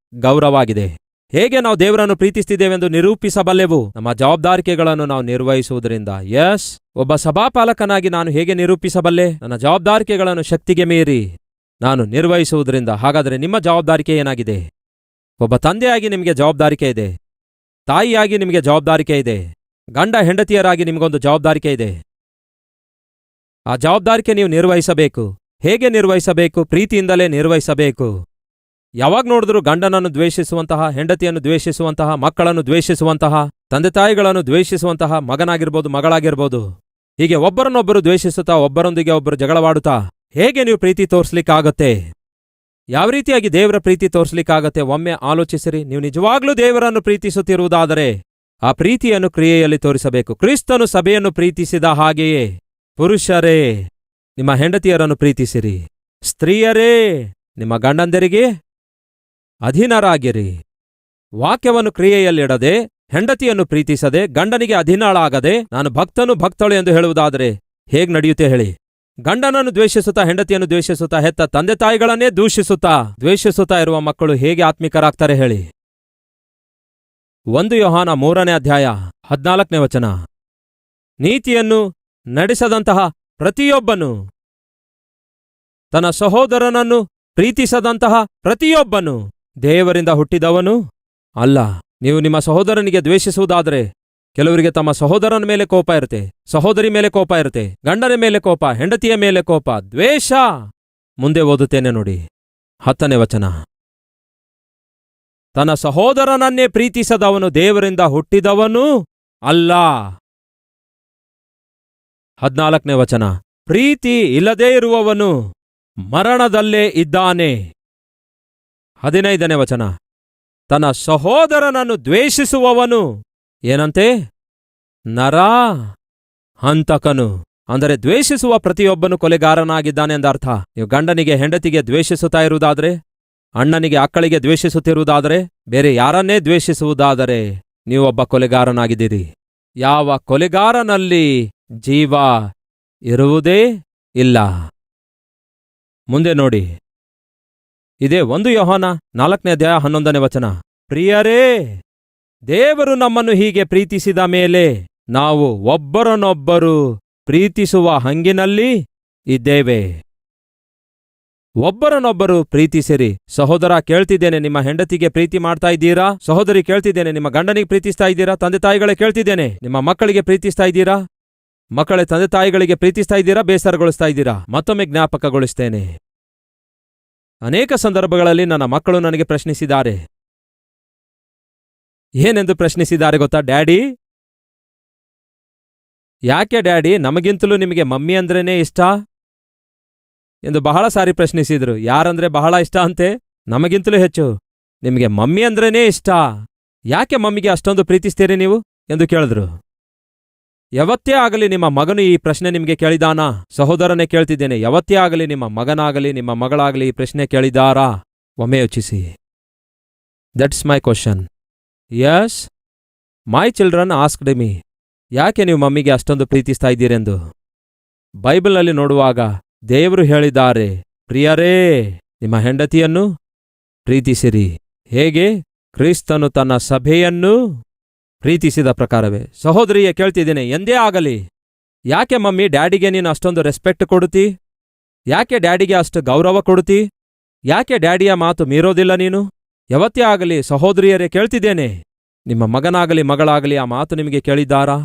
ಗೌರವವಾಗಿದೆ. ಹೇಗೆ ನಾವು ದೇವರನ್ನು ಪ್ರೀತಿಸ್ತಿದ್ದೇವೆಂದು ನಿರೂಪಿಸಬಲ್ಲೆವು? ನಮ್ಮ ಜವಾಬ್ದಾರಿಕೆಗಳನ್ನು ನಾವು ನಿರ್ವಹಿಸುವುದರಿಂದ. ಯಸ್, ಒಬ್ಬ ಸಭಾಪಾಲಕನಾಗಿ ನಾನು ಹೇಗೆ ನಿರೂಪಿಸಬಲ್ಲೆ? ನನ್ನ ಜವಾಬ್ದಾರಿಕೆಗಳನ್ನು ಶಕ್ತಿಗೆ ಮೀರಿ ನಾನು ನಿರ್ವಹಿಸುವುದರಿಂದ. ಹಾಗಾದರೆ ನಿಮ್ಮ ಜವಾಬ್ದಾರಿಕೆ ಏನಾಗಿದೆ? ಒಬ್ಬ ತಂದೆಯಾಗಿ ನಿಮಗೆ ಜವಾಬ್ದಾರಿಕೆ ಇದೆ, ತಾಯಿಯಾಗಿ ನಿಮಗೆ ಜವಾಬ್ದಾರಿಕೆ ಇದೆ, ಗಂಡ ಹೆಂಡತಿಯರಾಗಿ ನಿಮಗೊಂದು ಜವಾಬ್ದಾರಿಕೆ ಇದೆ. ಆ ಜವಾಬ್ದಾರಿಕೆ ನೀವು ನಿರ್ವಹಿಸಬೇಕು. ಹೇಗೆ ನಿರ್ವಹಿಸಬೇಕು? ಪ್ರೀತಿಯಿಂದಲೇ ನಿರ್ವಹಿಸಬೇಕು. ಯಾವಾಗ ನೋಡಿದ್ರೂ ಗಂಡನನ್ನು ದ್ವೇಷಿಸುವಂತಹ, ಹೆಂಡತಿಯನ್ನು ದ್ವೇಷಿಸುವಂತಹ, ಮಕ್ಕಳನ್ನು ದ್ವೇಷಿಸುವಂತಹ, ತಂದೆ ತಾಯಿಗಳನ್ನು ದ್ವೇಷಿಸುವಂತಹ ಮಗನಾಗಿರ್ಬೋದು, ಮಗಳಾಗಿರ್ಬೋದು, ಹೀಗೆ ಒಬ್ಬರನ್ನೊಬ್ಬರು ದ್ವೇಷಿಸುತ್ತಾ ಒಬ್ಬರೊಂದಿಗೆ ಒಬ್ಬರು ಜಗಳವಾಡುತ್ತಾ ಹೇಗೆ ನೀವು ಪ್ರೀತಿ ತೋರಿಸ್ಲಿಕ್ಕಾಗತ್ತೆ? ಯಾವ ರೀತಿಯಾಗಿ ದೇವರ ಪ್ರೀತಿ ತೋರಿಸ್ಲಿಕ್ಕಾಗತ್ತೆ? ಒಮ್ಮೆ ಆಲೋಚಿಸಿರಿ. ನೀವು ನಿಜವಾಗ್ಲೂ ದೇವರನ್ನು ಪ್ರೀತಿಸುತ್ತಿರುವುದಾದರೆ ಆ ಪ್ರೀತಿಯನ್ನು ಕ್ರಿಯೆಯಲ್ಲಿ ತೋರಿಸಬೇಕು. ಕ್ರಿಸ್ತನು ಸಭೆಯನ್ನು ಪ್ರೀತಿಸಿದ ಹಾಗೆಯೇ ಪುರುಷರೇ ನಿಮ್ಮ ಹೆಂಡತಿಯರನ್ನು ಪ್ರೀತಿಸಿರಿ. ಸ್ತ್ರೀಯರೇ ನಿಮ್ಮ ಗಂಡಂದರಿಗೆ ಅಧೀನರಾಗಿರಿ. ವಾಕ್ಯವನ್ನು ಕ್ರಿಯೆಯಲ್ಲಿಡದೆ, ಹೆಂಡತಿಯನ್ನು ಪ್ರೀತಿಸದೆ, ಗಂಡನಿಗೆ ಅಧೀನಳಾಗದೆ ನಾನು ಭಕ್ತನು ಭಕ್ತಳು ಎಂದು ಹೇಳುವುದಾದರೆ ಹೇಗೆ ನಡೆಯುತ್ತೆ ಹೇಳಿ? ಗಂಡನನ್ನು ದ್ವೇಷಿಸುತ್ತಾ, ಹೆಂಡತಿಯನ್ನು ದ್ವೇಷಿಸುತ್ತಾ, ಹೆತ್ತ ತಂದೆ ತಾಯಿಗಳನ್ನೇ ದ್ವೇಷಿಸುತ್ತಾ ಇರುವ ಮಕ್ಕಳು ಹೇಗೆ ಆತ್ಮಿಕರಾಗ್ತಾರೆ ಹೇಳಿ? 1 ಯೋಹಾನ 3ನೇ ಅಧ್ಯಾಯ 14ನೇ ವಚನ. ನೀತಿಯನ್ನು ನಡೆಸದಂತಹ ಪ್ರತಿಯೊಬ್ಬನು, ತನ್ನ ಸಹೋದರನನ್ನು ಪ್ರೀತಿಸದಂತಹ ಪ್ರತಿಯೊಬ್ಬನು ದೇವರಿಂದ ಹುಟ್ಟಿದವನು ಅಲ್ಲ. ನೀವು ನಿಮ್ಮ ಸಹೋದರನಿಗೆ ದ್ವೇಷಿಸುವುದಾದರೆ, ಕೆಲವರಿಗೆ ತಮ್ಮ ಸಹೋದರನ ಮೇಲೆ ಕೋಪ ಇರುತ್ತೆ, ಸಹೋದರಿ ಮೇಲೆ ಕೋಪ ಇರುತ್ತೆ, ಗಂಡನ ಮೇಲೆ ಕೋಪ, ಹೆಂಡತಿಯ ಮೇಲೆ ಕೋಪ, ದ್ವೇಷ. ಮುಂದೆ ಓದುತ್ತೇನೆ ನೋಡಿ, 10ನೇ ವಚನ. ತನ್ನ ಸಹೋದರನನ್ನೇ ಪ್ರೀತಿಸದವನು ದೇವರಿಂದ ಹುಟ್ಟಿದವನೂ ಅಲ್ಲ. 14ನೇ ವಚನ. ಪ್ರೀತಿ ಇಲ್ಲದೇ ಇರುವವನು ಮರಣದಲ್ಲೇ ಇದ್ದಾನೆ. 15ನೇ ವಚನ. ತನ್ನ ಸಹೋದರನನ್ನು ದ್ವೇಷಿಸುವವನು ಏನಂತೆ? ನರಾ ಹಂತಕನು. ಅಂದರೆ ದ್ವೇಷಿಸುವ ಪ್ರತಿಯೊಬ್ಬನು ಕೊಲೆಗಾರನಾಗಿದ್ದಾನೆ ಎಂದರ್ಥ. ನೀವು ಗಂಡನಿಗೆ ಹೆಂಡತಿಗೆ ದ್ವೇಷಿಸುತ್ತಾ ಇರುವುದಾದರೆ, ಅಣ್ಣನಿಗೆ ಅಕ್ಕಳಿಗೆ ದ್ವೇಷಿಸುತ್ತಿರುವುದಾದರೆ, ಬೇರೆ ಯಾರನ್ನೇ ದ್ವೇಷಿಸುವುದಾದರೆ ನೀವೊಬ್ಬ ಕೊಲೆಗಾರನಾಗಿದ್ದೀರಿ. ಯಾವ ಕೊಲೆಗಾರನಲ್ಲಿ ಜೀವ ಇರುವುದೇ ಇಲ್ಲ. ಮುಂದೆ ನೋಡಿ, ಇದೇ 1 ಯೋಹಾನ 4ನೇ ಅಧ್ಯಾಯ 11ನೇ ವಚನ. ಪ್ರಿಯರೇ, ದೇವರು ನಮ್ಮನ್ನು ಹೀಗೆ ಪ್ರೀತಿಸಿದ ಮೇಲೆ ನಾವು ಒಬ್ಬರನ್ನೊಬ್ಬರು ಪ್ರೀತಿಸುವ ಹಂಗಿನಲ್ಲಿ ಇದ್ದೇವೆ. ಒಬ್ಬರನ್ನೊಬ್ಬರು ಪ್ರೀತಿಸಿರಿ. ಸಹೋದರ, ಕೇಳ್ತಿದ್ದೇನೆ, ನಿಮ್ಮ ಹೆಂಡತಿಗೆ ಪ್ರೀತಿ ಮಾಡ್ತಾ ಇದ್ದೀರಾ? ಸಹೋದರಿ, ಕೇಳ್ತಿದ್ದೇನೆ, ನಿಮ್ಮ ಗಂಡನಿಗೆ ಪ್ರೀತಿಸ್ತಾ ಇದ್ದೀರಾ? ತಂದೆ ತಾಯಿಗಳೇ ಕೇಳ್ತಿದ್ದೇನೆ, ನಿಮ್ಮ ಮಕ್ಕಳಿಗೆ ಪ್ರೀತಿಸ್ತಾ ಇದ್ದೀರಾ? ಮಕ್ಕಳೇ, ತಂದೆ ತಾಯಿಗಳಿಗೆ ಪ್ರೀತಿಸ್ತಾ ಇದ್ದೀರಾ? ಬೇಸರಗೊಳಿಸ್ತಾ ಇದ್ದೀರಾ? ಮತ್ತೊಮ್ಮೆ ಜ್ಞಾಪಕಗೊಳಿಸ್ತೇನೆ. ಅನೇಕ ಸಂದರ್ಭಗಳಲ್ಲಿ ನನ್ನ ಮಕ್ಕಳು ನನಗೆ ಪ್ರಶ್ನಿಸಿದ್ದಾರೆ. ಏನೆಂದು ಪ್ರಶ್ನಿಸಿದ್ದಾರೆ ಗೊತ್ತಾ? ಡ್ಯಾಡಿ, ಯಾಕೆ ಡ್ಯಾಡಿ ನಮಗಿಂತಲೂ ನಿಮಗೆ ಮಮ್ಮಿ ಅಂದ್ರೇನೇ ಇಷ್ಟ ಎಂದು ಬಹಳ ಸಾರಿ ಪ್ರಶ್ನಿಸಿದ್ರು. ಯಾರಂದ್ರೆ ಬಹಳ ಇಷ್ಟ ಅಂತೆ? ನಮಗಿಂತಲೂ ಹೆಚ್ಚು ನಿಮಗೆ ಮಮ್ಮಿ ಅಂದ್ರೇನೇ ಇಷ್ಟ. ಯಾಕೆ ಮಮ್ಮಿಗೆ ಅಷ್ಟೊಂದು ಪ್ರೀತಿಸ್ತೀರಿ ನೀವು ಎಂದು ಕೇಳಿದ್ರು. ಯಾವತ್ತೇ ಆಗಲಿ ನಿಮ್ಮ ಮಗನು ಈ ಪ್ರಶ್ನೆ ನಿಮಗೆ ಕೇಳಿದಾನಾ? ಸಹೋದರನೇ ಕೇಳ್ತಿದ್ದೇನೆ, ಯಾವತ್ತೇ ಆಗಲಿ ನಿಮ್ಮ ಮಗನಾಗಲಿ ನಿಮ್ಮ ಮಗಳಾಗಲಿ ಈ ಪ್ರಶ್ನೆ ಕೇಳಿದಾರಾ? ಒಮ್ಮೆ ಯೋಚಿಸಿ. That's my question. Yes, my children asked me, ಯಾಕೆ ನೀವು ಮಮ್ಮಿಗೆ ಅಷ್ಟೊಂದು ಪ್ರೀತಿಸ್ತಾ ಇದ್ದೀರೆಂದು. ಬೈಬಲ್ನಲ್ಲಿ ನೋಡುವಾಗ ದೇವರು ಹೇಳಿದ್ದಾರೆ, ಪ್ರಿಯರೇ, ನಿಮ್ಮ ಹೆಂಡತಿಯನ್ನು ಪ್ರೀತಿಸಿರಿ. ಹೇಗೆ? ಕ್ರಿಸ್ತನು ತನ್ನ ಸಭೆಯನ್ನು ಪ್ರೀತಿಸಿದ ಪ್ರಕಾರವೇ. ಸಹೋದರಿಯೇ, ಕೇಳ್ತಿದ್ದೇನೆ, ಎಂದೇ ಆಗಲಿ ಯಾಕೆ ಮಮ್ಮಿ ಡ್ಯಾಡಿಗೆ ನೀನು ಅಷ್ಟೊಂದು ರೆಸ್ಪೆಕ್ಟ್ ಕೊಡುತ್ತಿ? ಯಾಕೆ ಡ್ಯಾಡಿಗೆ ಅಷ್ಟು ಗೌರವ ಕೊಡುತ್ತಿ? ಯಾಕೆ ಡ್ಯಾಡಿಯ ಮಾತು ಮೀರೋದಿಲ್ಲ ನೀನು? ಯಾವತ್ತೇ ಆಗಲಿ ಸಹೋದರಿಯರೇ ಕೇಳ್ತಿದ್ದೇನೆ, ನಿಮ್ಮ ಮಗನಾಗಲಿ ಮಗಳಾಗಲಿ ಆ ಮಾತು ನಿಮಗೆ ಕೇಳಿದ್ದಾರಾ?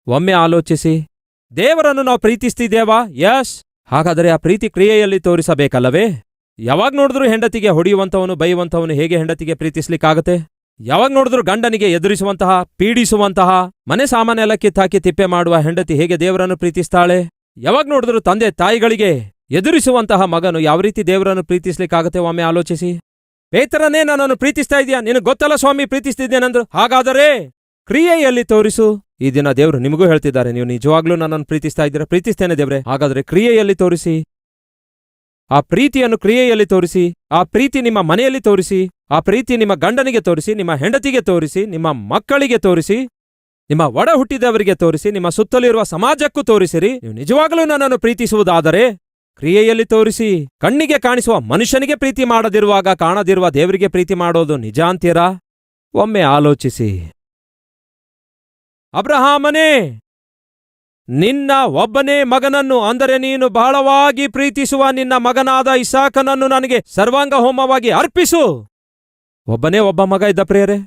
ಒಮ್ಮೆ ಆಲೋಚಿಸಿ. ದೇವರನ್ನು ನಾವು ಪ್ರೀತಿಸ್ತಿದ್ದೇವಾ? ಯಸ್. ಹಾಗಾದರೆ ಆ ಪ್ರೀತಿ ಕ್ರಿಯೆಯಲ್ಲಿ ತೋರಿಸಬೇಕಲ್ಲವೇ? ಯಾವಾಗ ನೋಡಿದ್ರೂ ಹೆಂಡತಿಗೆ ಹೊಡೆಯುವಂಥವನು, ಬೈಯುವಂಥವನು ಹೇಗೆ ಹೆಂಡತಿಗೆ ಪ್ರೀತಿಸ್ಲಿಕ್ಕಾಗತ್ತೆ? ಯಾವಾಗ ನೋಡಿದ್ರೂ ಗಂಡನಿಗೆ ಎದುರಿಸುವಂತಹ, ಪೀಡಿಸುವಂತಹ, ಮನೆ ಸಾಮಾನೆಲ್ಲ ಕಿತ್ತಾಕಿ ತಿಪ್ಪೆ ಮಾಡುವ ಹೆಂಡತಿ ಹೇಗೆ ದೇವರನ್ನು ಪ್ರೀತಿಸ್ತಾಳೆ? ಯಾವಾಗ ನೋಡಿದ್ರೂ ತಂದೆ ತಾಯಿಗಳಿಗೆ ಎದುರಿಸುವಂತಹ ಮಗನು ಯಾವ ರೀತಿ ದೇವರನ್ನು ಪ್ರೀತಿಸ್ಲಿಕ್ಕಾಗತ್ತೆ? ಒಮ್ಮೆ ಆಲೋಚಿಸಿ. ಪೇತ್ರನೇ ನನ್ನನ್ನು ಪ್ರೀತಿಸ್ತಾ ಇದೆಯಾ? ನಿನಗೆ ಗೊತ್ತಲ್ಲ ಸ್ವಾಮಿ ಪ್ರೀತಿಸ್ತಿದ್ದೇನೆಂದು. ಹಾಗಾದರೆ ಕ್ರಿಯೆಯಲ್ಲಿ ತೋರಿಸು. ಈ ದಿನ ದೇವರು ನಿಮಗೂ ಹೇಳ್ತಿದ್ದಾರೆ, ನೀವು ನಿಜವಾಗ್ಲೂ ನನ್ನನ್ನು ಪ್ರೀತಿಸ್ತಾ ಇದ್ದೀರಾ? ಪ್ರೀತಿಸ್ತೇನೆ ದೇವ್ರೆ. ಹಾಗಾದರೆ ಕ್ರಿಯೆಯಲ್ಲಿ ತೋರಿಸಿ. ಆ ಪ್ರೀತಿಯನ್ನು ಕ್ರಿಯೆಯಲ್ಲಿ ತೋರಿಸಿ. ಆ ಪ್ರೀತಿ ನಿಮ್ಮ ಮನೆಯಲ್ಲಿ ತೋರಿಸಿ. ಆ ಪ್ರೀತಿ ನಿಮ್ಮ ಗಂಡನಿಗೆ ತೋರಿಸಿ, ನಿಮ್ಮ ಹೆಂಡತಿಗೆ ತೋರಿಸಿ, ನಿಮ್ಮ ಮಕ್ಕಳಿಗೆ ತೋರಿಸಿ, ನಿಮ್ಮ ಒಡ ಹುಟ್ಟಿದವರಿಗೆ ತೋರಿಸಿ, ನಿಮ್ಮ ಸುತ್ತಲಿರುವ ಸಮಾಜಕ್ಕೂ ತೋರಿಸಿರಿ. ನೀವು ನಿಜವಾಗಲೂ ನನ್ನನ್ನು ಪ್ರೀತಿಸುವುದಾದರೆ ಕ್ರಿಯೆಯಲ್ಲಿ ತೋರಿಸಿ. ಕಣ್ಣಿಗೆ ಕಾಣಿಸುವ ಮನುಷ್ಯನಿಗೆ ಪ್ರೀತಿ ಮಾಡದಿರುವಾಗ ಕಾಣದಿರುವ ದೇವರಿಗೆ ಪ್ರೀತಿ ಮಾಡೋದು ನಿಜ ಅಂತೀರಾ? ಒಮ್ಮೆ ಆಲೋಚಿಸಿ. ಅಬ್ರಹಾಮನೇ, ನಿನ್ನ ಒಬ್ಬನೇ ಮಗನನ್ನು, ಅಂದರೆ ನೀನು ಬಹಳವಾಗಿ ಪ್ರೀತಿಸುವ ನಿನ್ನ ಮಗನಾದ ಇಸಾಕನನ್ನು ನನಗೆ ಸರ್ವಾಂಗ ಹೋಮವಾಗಿ ಅರ್ಪಿಸು. ಒಬ್ಬನೇ ಒಬ್ಬ ಮಗ ಇದ್ದ ಪ್ರಿಯರೇ.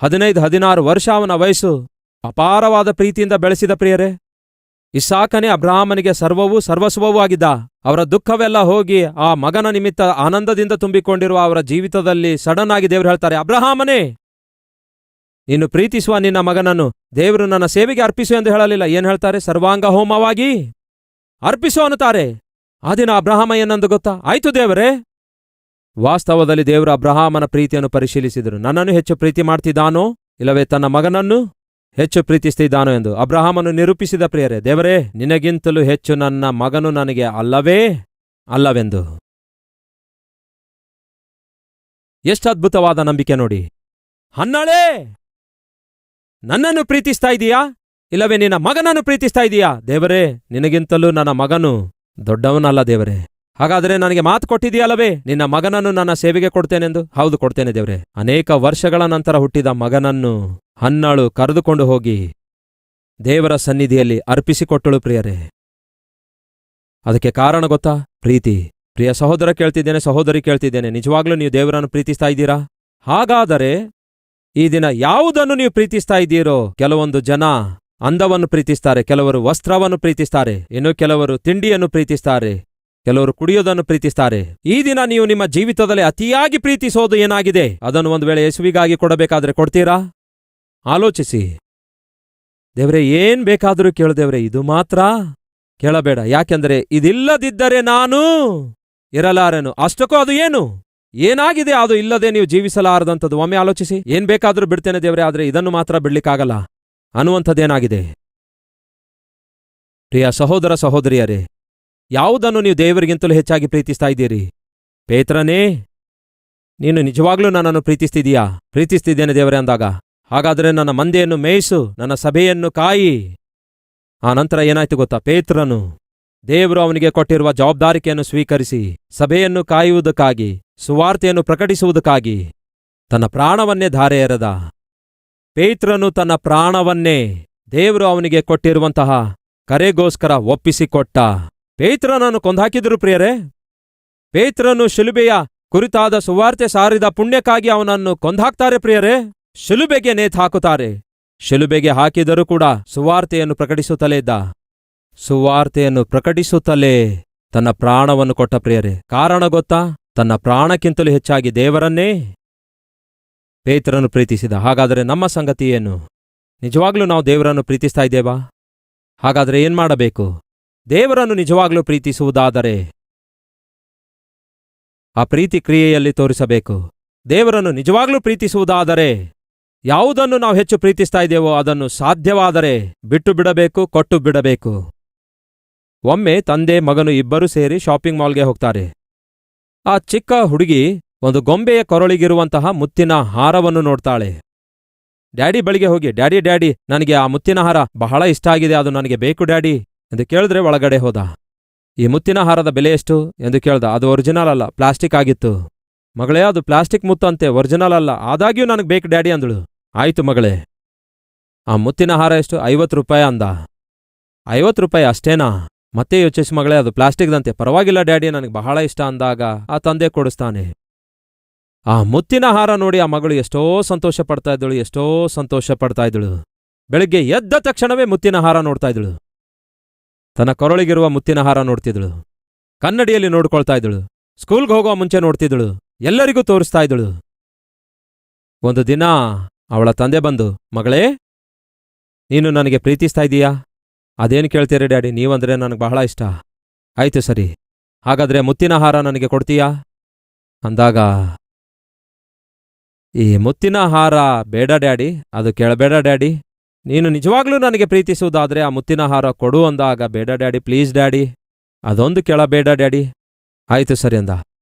15-16 ವರ್ಷ ಅವನ ವಯಸ್ಸು. ಅಪಾರವಾದ ಪ್ರೀತಿಯಿಂದ ಬೆಳೆಸಿದ ಪ್ರಿಯರೇ. ಇಸಾಕನೇ ಅಬ್ರಹಾಮನಿಗೆ ಸರ್ವವೂ ಸರ್ವಸ್ವವೂ ಆಗಿದ್ದ. ಅವರ ದುಃಖವೆಲ್ಲ ಹೋಗಿ ಆ ಮಗನ ನಿಮಿತ್ತ ಆನಂದದಿಂದ ತುಂಬಿಕೊಂಡಿರುವ ಅವರ ಜೀವಿತದಲ್ಲಿ ಸಡನ್ ಆಗಿ ದೇವರು ಹೇಳ್ತಾರೆ, ಅಬ್ರಹಾಮನೇ, ನೀನು ಪ್ರೀತಿಸುವ ನಿನ್ನ ಮಗನನ್ನು ದೇವರು ನನ್ನ ಸೇವೆಗೆ ಅರ್ಪಿಸು ಎಂದು ಹೇಳಲಿಲ್ಲ. ಏನು ಹೇಳ್ತಾರೆ? ಸರ್ವಾಂಗ ಹೋಮವಾಗಿ ಅರ್ಪಿಸು ಅನ್ನುತ್ತಾರೆ. ಆ ದಿನ ಅಬ್ರಹಾಮ ಏನಂದು ಗೊತ್ತಾ? ಆಯ್ತು ದೇವರೇ. ವಾಸ್ತವದಲ್ಲಿ ದೇವರು ಅಬ್ರಹಾಮನ ಪ್ರೀತಿಯನ್ನು ಪರಿಶೀಲಿಸಿದರು. ನನ್ನನ್ನು ಹೆಚ್ಚು ಪ್ರೀತಿ ಮಾಡ್ತಿದ್ದಾನೋ ಇಲ್ಲವೇ ತನ್ನ ಮಗನನ್ನು ಹೆಚ್ಚು ಪ್ರೀತಿಸ್ತಿದ್ದಾನೋ ಎಂದು ಅಬ್ರಹಾಮನು ನಿರೂಪಿಸಿದ ಪ್ರಿಯರೇ. ದೇವರೇ, ನಿನಗಿಂತಲೂ ಹೆಚ್ಚು ನನ್ನ ಮಗನು ನನಗೆ ಅಲ್ಲವೇ ಅಲ್ಲವೆಂದು. ಎಷ್ಟು ಅದ್ಭುತವಾದ ನಂಬಿಕೆ ನೋಡಿ. ಹನ್ನಳೇ, ನನ್ನನ್ನು ಪ್ರೀತಿಸ್ತಾ ಇದೀಯಾ ಇಲ್ಲವೇ ನಿನ್ನ ಮಗನನ್ನು ಪ್ರೀತಿಸ್ತಾ ಇದೀಯಾ? ದೇವರೇ, ನಿನಗಿಂತಲೂ ನನ್ನ ಮಗನು ದೊಡ್ಡವನಲ್ಲ ದೇವರೇ. ಹಾಗಾದರೆ ನನಗೆ ಮಾತು ಕೊಟ್ಟಿದೆಯಲ್ಲವೇ, ನಿನ್ನ ಮಗನನ್ನು ನನ್ನ ಸೇವೆಗೆ ಕೊಡ್ತೇನೆಂದು? ಹೌದು, ಕೊಡ್ತೇನೆ ದೇವರೇ. ಅನೇಕ ವರ್ಷಗಳ ನಂತರ ಹುಟ್ಟಿದ ಮಗನನ್ನು ಹನ್ನಳು ಕರೆದುಕೊಂಡು ಹೋಗಿ ದೇವರ ಸನ್ನಿಧಿಯಲ್ಲಿ ಅರ್ಪಿಸಿಕೊಟ್ಟಳು ಪ್ರಿಯರೇ. ಅದಕ್ಕೆ ಕಾರಣ ಗೊತ್ತಾ? ಪ್ರೀತಿ. ಪ್ರಿಯ ಸಹೋದರ ಕೇಳ್ತಿದ್ದೇನೆ, ಸಹೋದರಿ ಕೇಳ್ತಿದ್ದೇನೆ, ನಿಜವಾಗ್ಲೂ ನೀವು ದೇವರನ್ನು ಪ್ರೀತಿಸ್ತಾ ಇದ್ದೀರಾ? ಹಾಗಾದರೆ ಈ ದಿನ ಯಾವುದನ್ನು ನೀವು ಪ್ರೀತಿಸ್ತಾ ಇದ್ದೀರೋ? ಕೆಲವೊಂದು ಜನ ಅಂದವನ್ನು ಪ್ರೀತಿಸ್ತಾರೆ, ಕೆಲವರು ವಸ್ತ್ರವನ್ನು ಪ್ರೀತಿಸ್ತಾರೆ, ಇನ್ನು ಕೆಲವರು ತಿಂಡಿಯನ್ನು ಪ್ರೀತಿಸ್ತಾರೆ, ಕೆಲವರು ಕುಡಿಯೋದನ್ನು ಪ್ರೀತಿಸ್ತಾರೆ. ಈ ದಿನ ನೀವು ನಿಮ್ಮ ಜೀವಿತದಲ್ಲಿ ಅತಿಯಾಗಿ ಪ್ರೀತಿಸೋದು ಏನಾಗಿದೆ? ಅದನ್ನು ಒಂದು ವೇಳೆ ಯೇಸುವಿಗಾಗಿ ಕೊಡಬೇಕಾದ್ರೆ ಕೊಡ್ತೀರಾ? ಆಲೋಚಿಸಿ. ದೇವ್ರೆ, ಏನ್ ಬೇಕಾದರೂ ಕೇಳು ದೇವ್ರೆ, ಇದು ಮಾತ್ರ ಕೇಳಬೇಡ. ಯಾಕೆಂದರೆ ಇದಿಲ್ಲದಿದ್ದರೆ ನಾನು ಇರಲಾರೆನು. ಅಷ್ಟಕ್ಕೂ ಅದು ಏನು? ಏನಾಗಿದೆ ಅದು ಇಲ್ಲದೆ ನೀವು ಜೀವಿಸಲಾರದಂಥದ್ದು? ಒಮ್ಮೆ ಆಲೋಚಿಸಿ. ಏನ್ ಬೇಕಾದರೂ ಬಿಡ್ತೇನೆ ದೇವ್ರೆ, ಆದರೆ ಇದನ್ನು ಮಾತ್ರ ಬಿಡ್ಲಿಕ್ಕಾಗಲ್ಲ ಅನ್ನುವಂಥದ್ದೇನಾಗಿದೆ? ಪ್ರಿಯ ಸಹೋದರ ಸಹೋದರಿಯರೇ, ಯಾವುದನ್ನು ನೀವು ದೇವರಿಗಿಂತಲೂ ಹೆಚ್ಚಾಗಿ ಪ್ರೀತಿಸ್ತಾ ಇದ್ದೀರಿ? ಪೇತ್ರನೇ, ನೀನು ನಿಜವಾಗ್ಲೂ ನನ್ನನ್ನು ಪ್ರೀತಿಸ್ತಿದೀಯಾ? ಪ್ರೀತಿಸ್ತಿದ್ದೇನೆ ದೇವರೇ ಅಂದಾಗ, ಹಾಗಾದರೆ ನನ್ನ ಮಂದೆಯನ್ನು ಮೇಯಿಸು, ನನ್ನ ಸಭೆಯನ್ನು ಕಾಯಿ. ಆ ನಂತರ ಏನಾಯ್ತು ಗೊತ್ತಾ? ಪೇತ್ರನು ದೇವರು ಅವನಿಗೆ ಕೊಟ್ಟಿರುವ ಜವಾಬ್ದಾರಿಕೆಯನ್ನು ಸ್ವೀಕರಿಸಿ ಸಭೆಯನ್ನು ಕಾಯುವುದಕ್ಕಾಗಿ, ಸುವಾರ್ತೆಯನ್ನು ಪ್ರಕಟಿಸುವುದಕ್ಕಾಗಿ ತನ್ನ ಪ್ರಾಣವನ್ನೇ ಧಾರೆ ಎರೆದ. ಪೇತ್ರನು ತನ್ನ ಪ್ರಾಣವನ್ನೇ ದೇವರು ಅವನಿಗೆ ಕೊಟ್ಟಿರುವಂತಹ ಕರೆಗೋಸ್ಕರ ಒಪ್ಪಿಸಿಕೊಟ್ಟ. ಪೇತ್ರನನ್ನು ಕೊಂದಾಕಿದರು ಪ್ರಿಯರೇ. ಪೇತ್ರನು ಶಿಲುಬೆಯ ಕುರಿತಾದ ಸುವಾರ್ತೆ ಸಾರಿದ ಪುಣ್ಯಕ್ಕಾಗಿ ಅವನನ್ನು ಕೊಂದಾಕ್ತಾರೆ ಪ್ರಿಯರೇ. ಶಿಲುಬೆಗೆ ನೇತಾಕುತ್ತಾರೆ. ಶಿಲುಬೆಗೆ ಹಾಕಿದರೂ ಕೂಡ ಸುವಾರ್ತೆಯನ್ನು ಪ್ರಕಟಿಸುತ್ತಲೇ ಇದ್ದ. ಸುವಾರ್ತೆಯನ್ನು ಪ್ರಕಟಿಸುತ್ತಲೇ ತನ್ನ ಪ್ರಾಣವನ್ನು ಕೊಟ್ಟ ಪ್ರಿಯರೇ. ಕಾರಣ ಗೊತ್ತಾ? ತನ್ನ ಪ್ರಾಣಕ್ಕಿಂತಲೂ ಹೆಚ್ಚಾಗಿ ದೇವರನ್ನೇ ಪೇತ್ರನು ಪ್ರೀತಿಸಿದ. ಹಾಗಾದರೆ ನಮ್ಮ ಸಂಗತಿ ಏನು? ನಿಜವಾಗ್ಲೂ ನಾವು ದೇವರನ್ನು ಪ್ರೀತಿಸ್ತಾ ಇದ್ದೇವಾ? ಹಾಗಾದರೆ ಏನ್ ಮಾಡಬೇಕು? ದೇವರನ್ನು ನಿಜವಾಗ್ಲೂ ಪ್ರೀತಿಸುವುದಾದರೆ ಆ ಪ್ರೀತಿ ಕ್ರಿಯೆಯಲ್ಲಿ ತೋರಿಸಬೇಕು. ದೇವರನ್ನು ನಿಜವಾಗ್ಲೂ ಪ್ರೀತಿಸುವುದಾದರೆ ಯಾವುದನ್ನು ನಾವು ಹೆಚ್ಚು ಪ್ರೀತಿಸ್ತಾ ಇದ್ದೇವೋ ಅದನ್ನು ಸಾಧ್ಯವಾದರೆ ಬಿಟ್ಟು ಬಿಡಬೇಕು, ಕೊಟ್ಟು ಬಿಡಬೇಕು. ಒಮ್ಮೆ ತಂದೆ ಮಗನು ಇಬ್ಬರೂ ಸೇರಿ ಶಾಪಿಂಗ್ ಮಾಲ್ಗೆ ಹೋಗ್ತಾರೆ. ಆ ಚಿಕ್ಕ ಹುಡುಗಿ ಒಂದು ಗೊಂಬೆಯ ಕೊರಳಿಗಿರುವಂತಹ ಮುತ್ತಿನ ಹಾರವನ್ನು ನೋಡ್ತಾಳೆ. ಡ್ಯಾಡಿ ಬಳಿಗೆ ಹೋಗಿ, ಡ್ಯಾಡಿ ಡ್ಯಾಡಿ, ನನಗೆ ಆ ಮುತ್ತಿನ ಹಾರ ಬಹಳ ಇಷ್ಟ ಆಗಿದೆ, ಅದು ನನಗೆ ಬೇಕು ಡ್ಯಾಡಿ ಎಂದು ಕೇಳಿದ್ರೆ ಒಳಗಡೆ ಹೋದ. ಈ ಮುತ್ತಿನ ಹಾರದ ಬೆಲೆ ಎಷ್ಟು ಎಂದು ಕೇಳ್ದ. ಅದು ಒರಿಜಿನಲ್ ಅಲ್ಲ, ಪ್ಲಾಸ್ಟಿಕ್ ಆಗಿತ್ತು. ಮಗಳೇ, ಅದು ಪ್ಲಾಸ್ಟಿಕ್ ಮುತ್ತಂತೆ, ಒರಿಜಿನಲ್ ಅಲ್ಲ, ಆದಾಗ್ಯೂ ನನಗೆ ಬೇಕು ಡ್ಯಾಡಿ ಅಂದಳು. ಆಯ್ತು ಮಗಳೇ. ಆ ಮುತ್ತಿನ ಹಾರ ಎಷ್ಟು? 50 ರೂಪಾಯಿ ಅಂದ. 50 ರೂಪಾಯಿ ಅಷ್ಟೇನಾ? ಮತ್ತೆ ಯೋಚಿಸಿ ಮಗಳೇ, ಅದು ಪ್ಲಾಸ್ಟಿಕ್ದಂತೆ, ಪರವಾಗಿಲ್ಲ ಡ್ಯಾಡಿ, ನನಗೆ ಬಹಳ ಇಷ್ಟ ಅಂದಾಗ ಆ ತಂದೆ ಕೊಡಿಸ್ತಾನೆ. ಆ ಮುತ್ತಿನ ಹಾರ ನೋಡಿ ಆ ಮಗಳು ಎಷ್ಟೋ ಸಂತೋಷ ಪಡ್ತಾ ಇದ್ದಳು, ಎಷ್ಟೋ ಸಂತೋಷ ಪಡ್ತಾ ಇದ್ದಳು. ಬೆಳಿಗ್ಗೆ ಎದ್ದ ತಕ್ಷಣವೇ ಮುತ್ತಿನ ಹಾರ ನೋಡ್ತಾ ಇದ್ದಳು. ತನ್ನ ಕೊರಳಿಗಿರುವ ಮುತ್ತಿನ ಹಾರ ನೋಡ್ತಿದ್ದಳು. ಕನ್ನಡಿಯಲ್ಲಿ ನೋಡ್ಕೊಳ್ತಾ ಇದ್ದಳು. ಸ್ಕೂಲ್ಗೆ ಹೋಗುವ ಮುಂಚೆ ನೋಡ್ತಿದ್ದಳು. ಎಲ್ಲರಿಗೂ ತೋರಿಸ್ತಾ ಇದ್ದಳು. ಒಂದು ದಿನ ಅವಳ ತಂದೆ ಬಂದು, ಮಗಳೇ, ನೀನು ನನಗೆ ಪ್ರೀತಿಸ್ತಾ ಇದೀಯಾ? ಅದೇನು ಕೇಳ್ತೀರಿ ಡ್ಯಾಡಿ, ನೀವಂದ್ರೆ ನನಗೆ ಬಹಳ ಇಷ್ಟ. ಆಯ್ತು ಸರಿ, ಹಾಗಾದ್ರೆ ಮುತ್ತಿನ ಹಾರ ನನಗೆ ಕೊಡ್ತೀಯಾ ಅಂದಾಗ, ಈ ಮುತ್ತಿನ ಹಾರ ಬೇಡ ಡ್ಯಾಡಿ, ಅದು ಕೇಳಬೇಡ ಡ್ಯಾಡಿ, ನೀನು ನಿಜವಾಗ್ಲೂ ನನಗೆ ಪ್ರೀತಿಸುವುದಾದ್ರೆ ಆ ಮುತ್ತಿನ ಹಾರ ಕೊಡು ಅಂದಾಗ, ಬೇಡ ಡ್ಯಾಡಿ, ಪ್ಲೀಸ್ ಡ್ಯಾಡಿ, ಅದೊಂದು ಕೇಳಬೇಡ ಡ್ಯಾಡಿ. ಆಯ್ತು ಸರಿ ಅಂದ.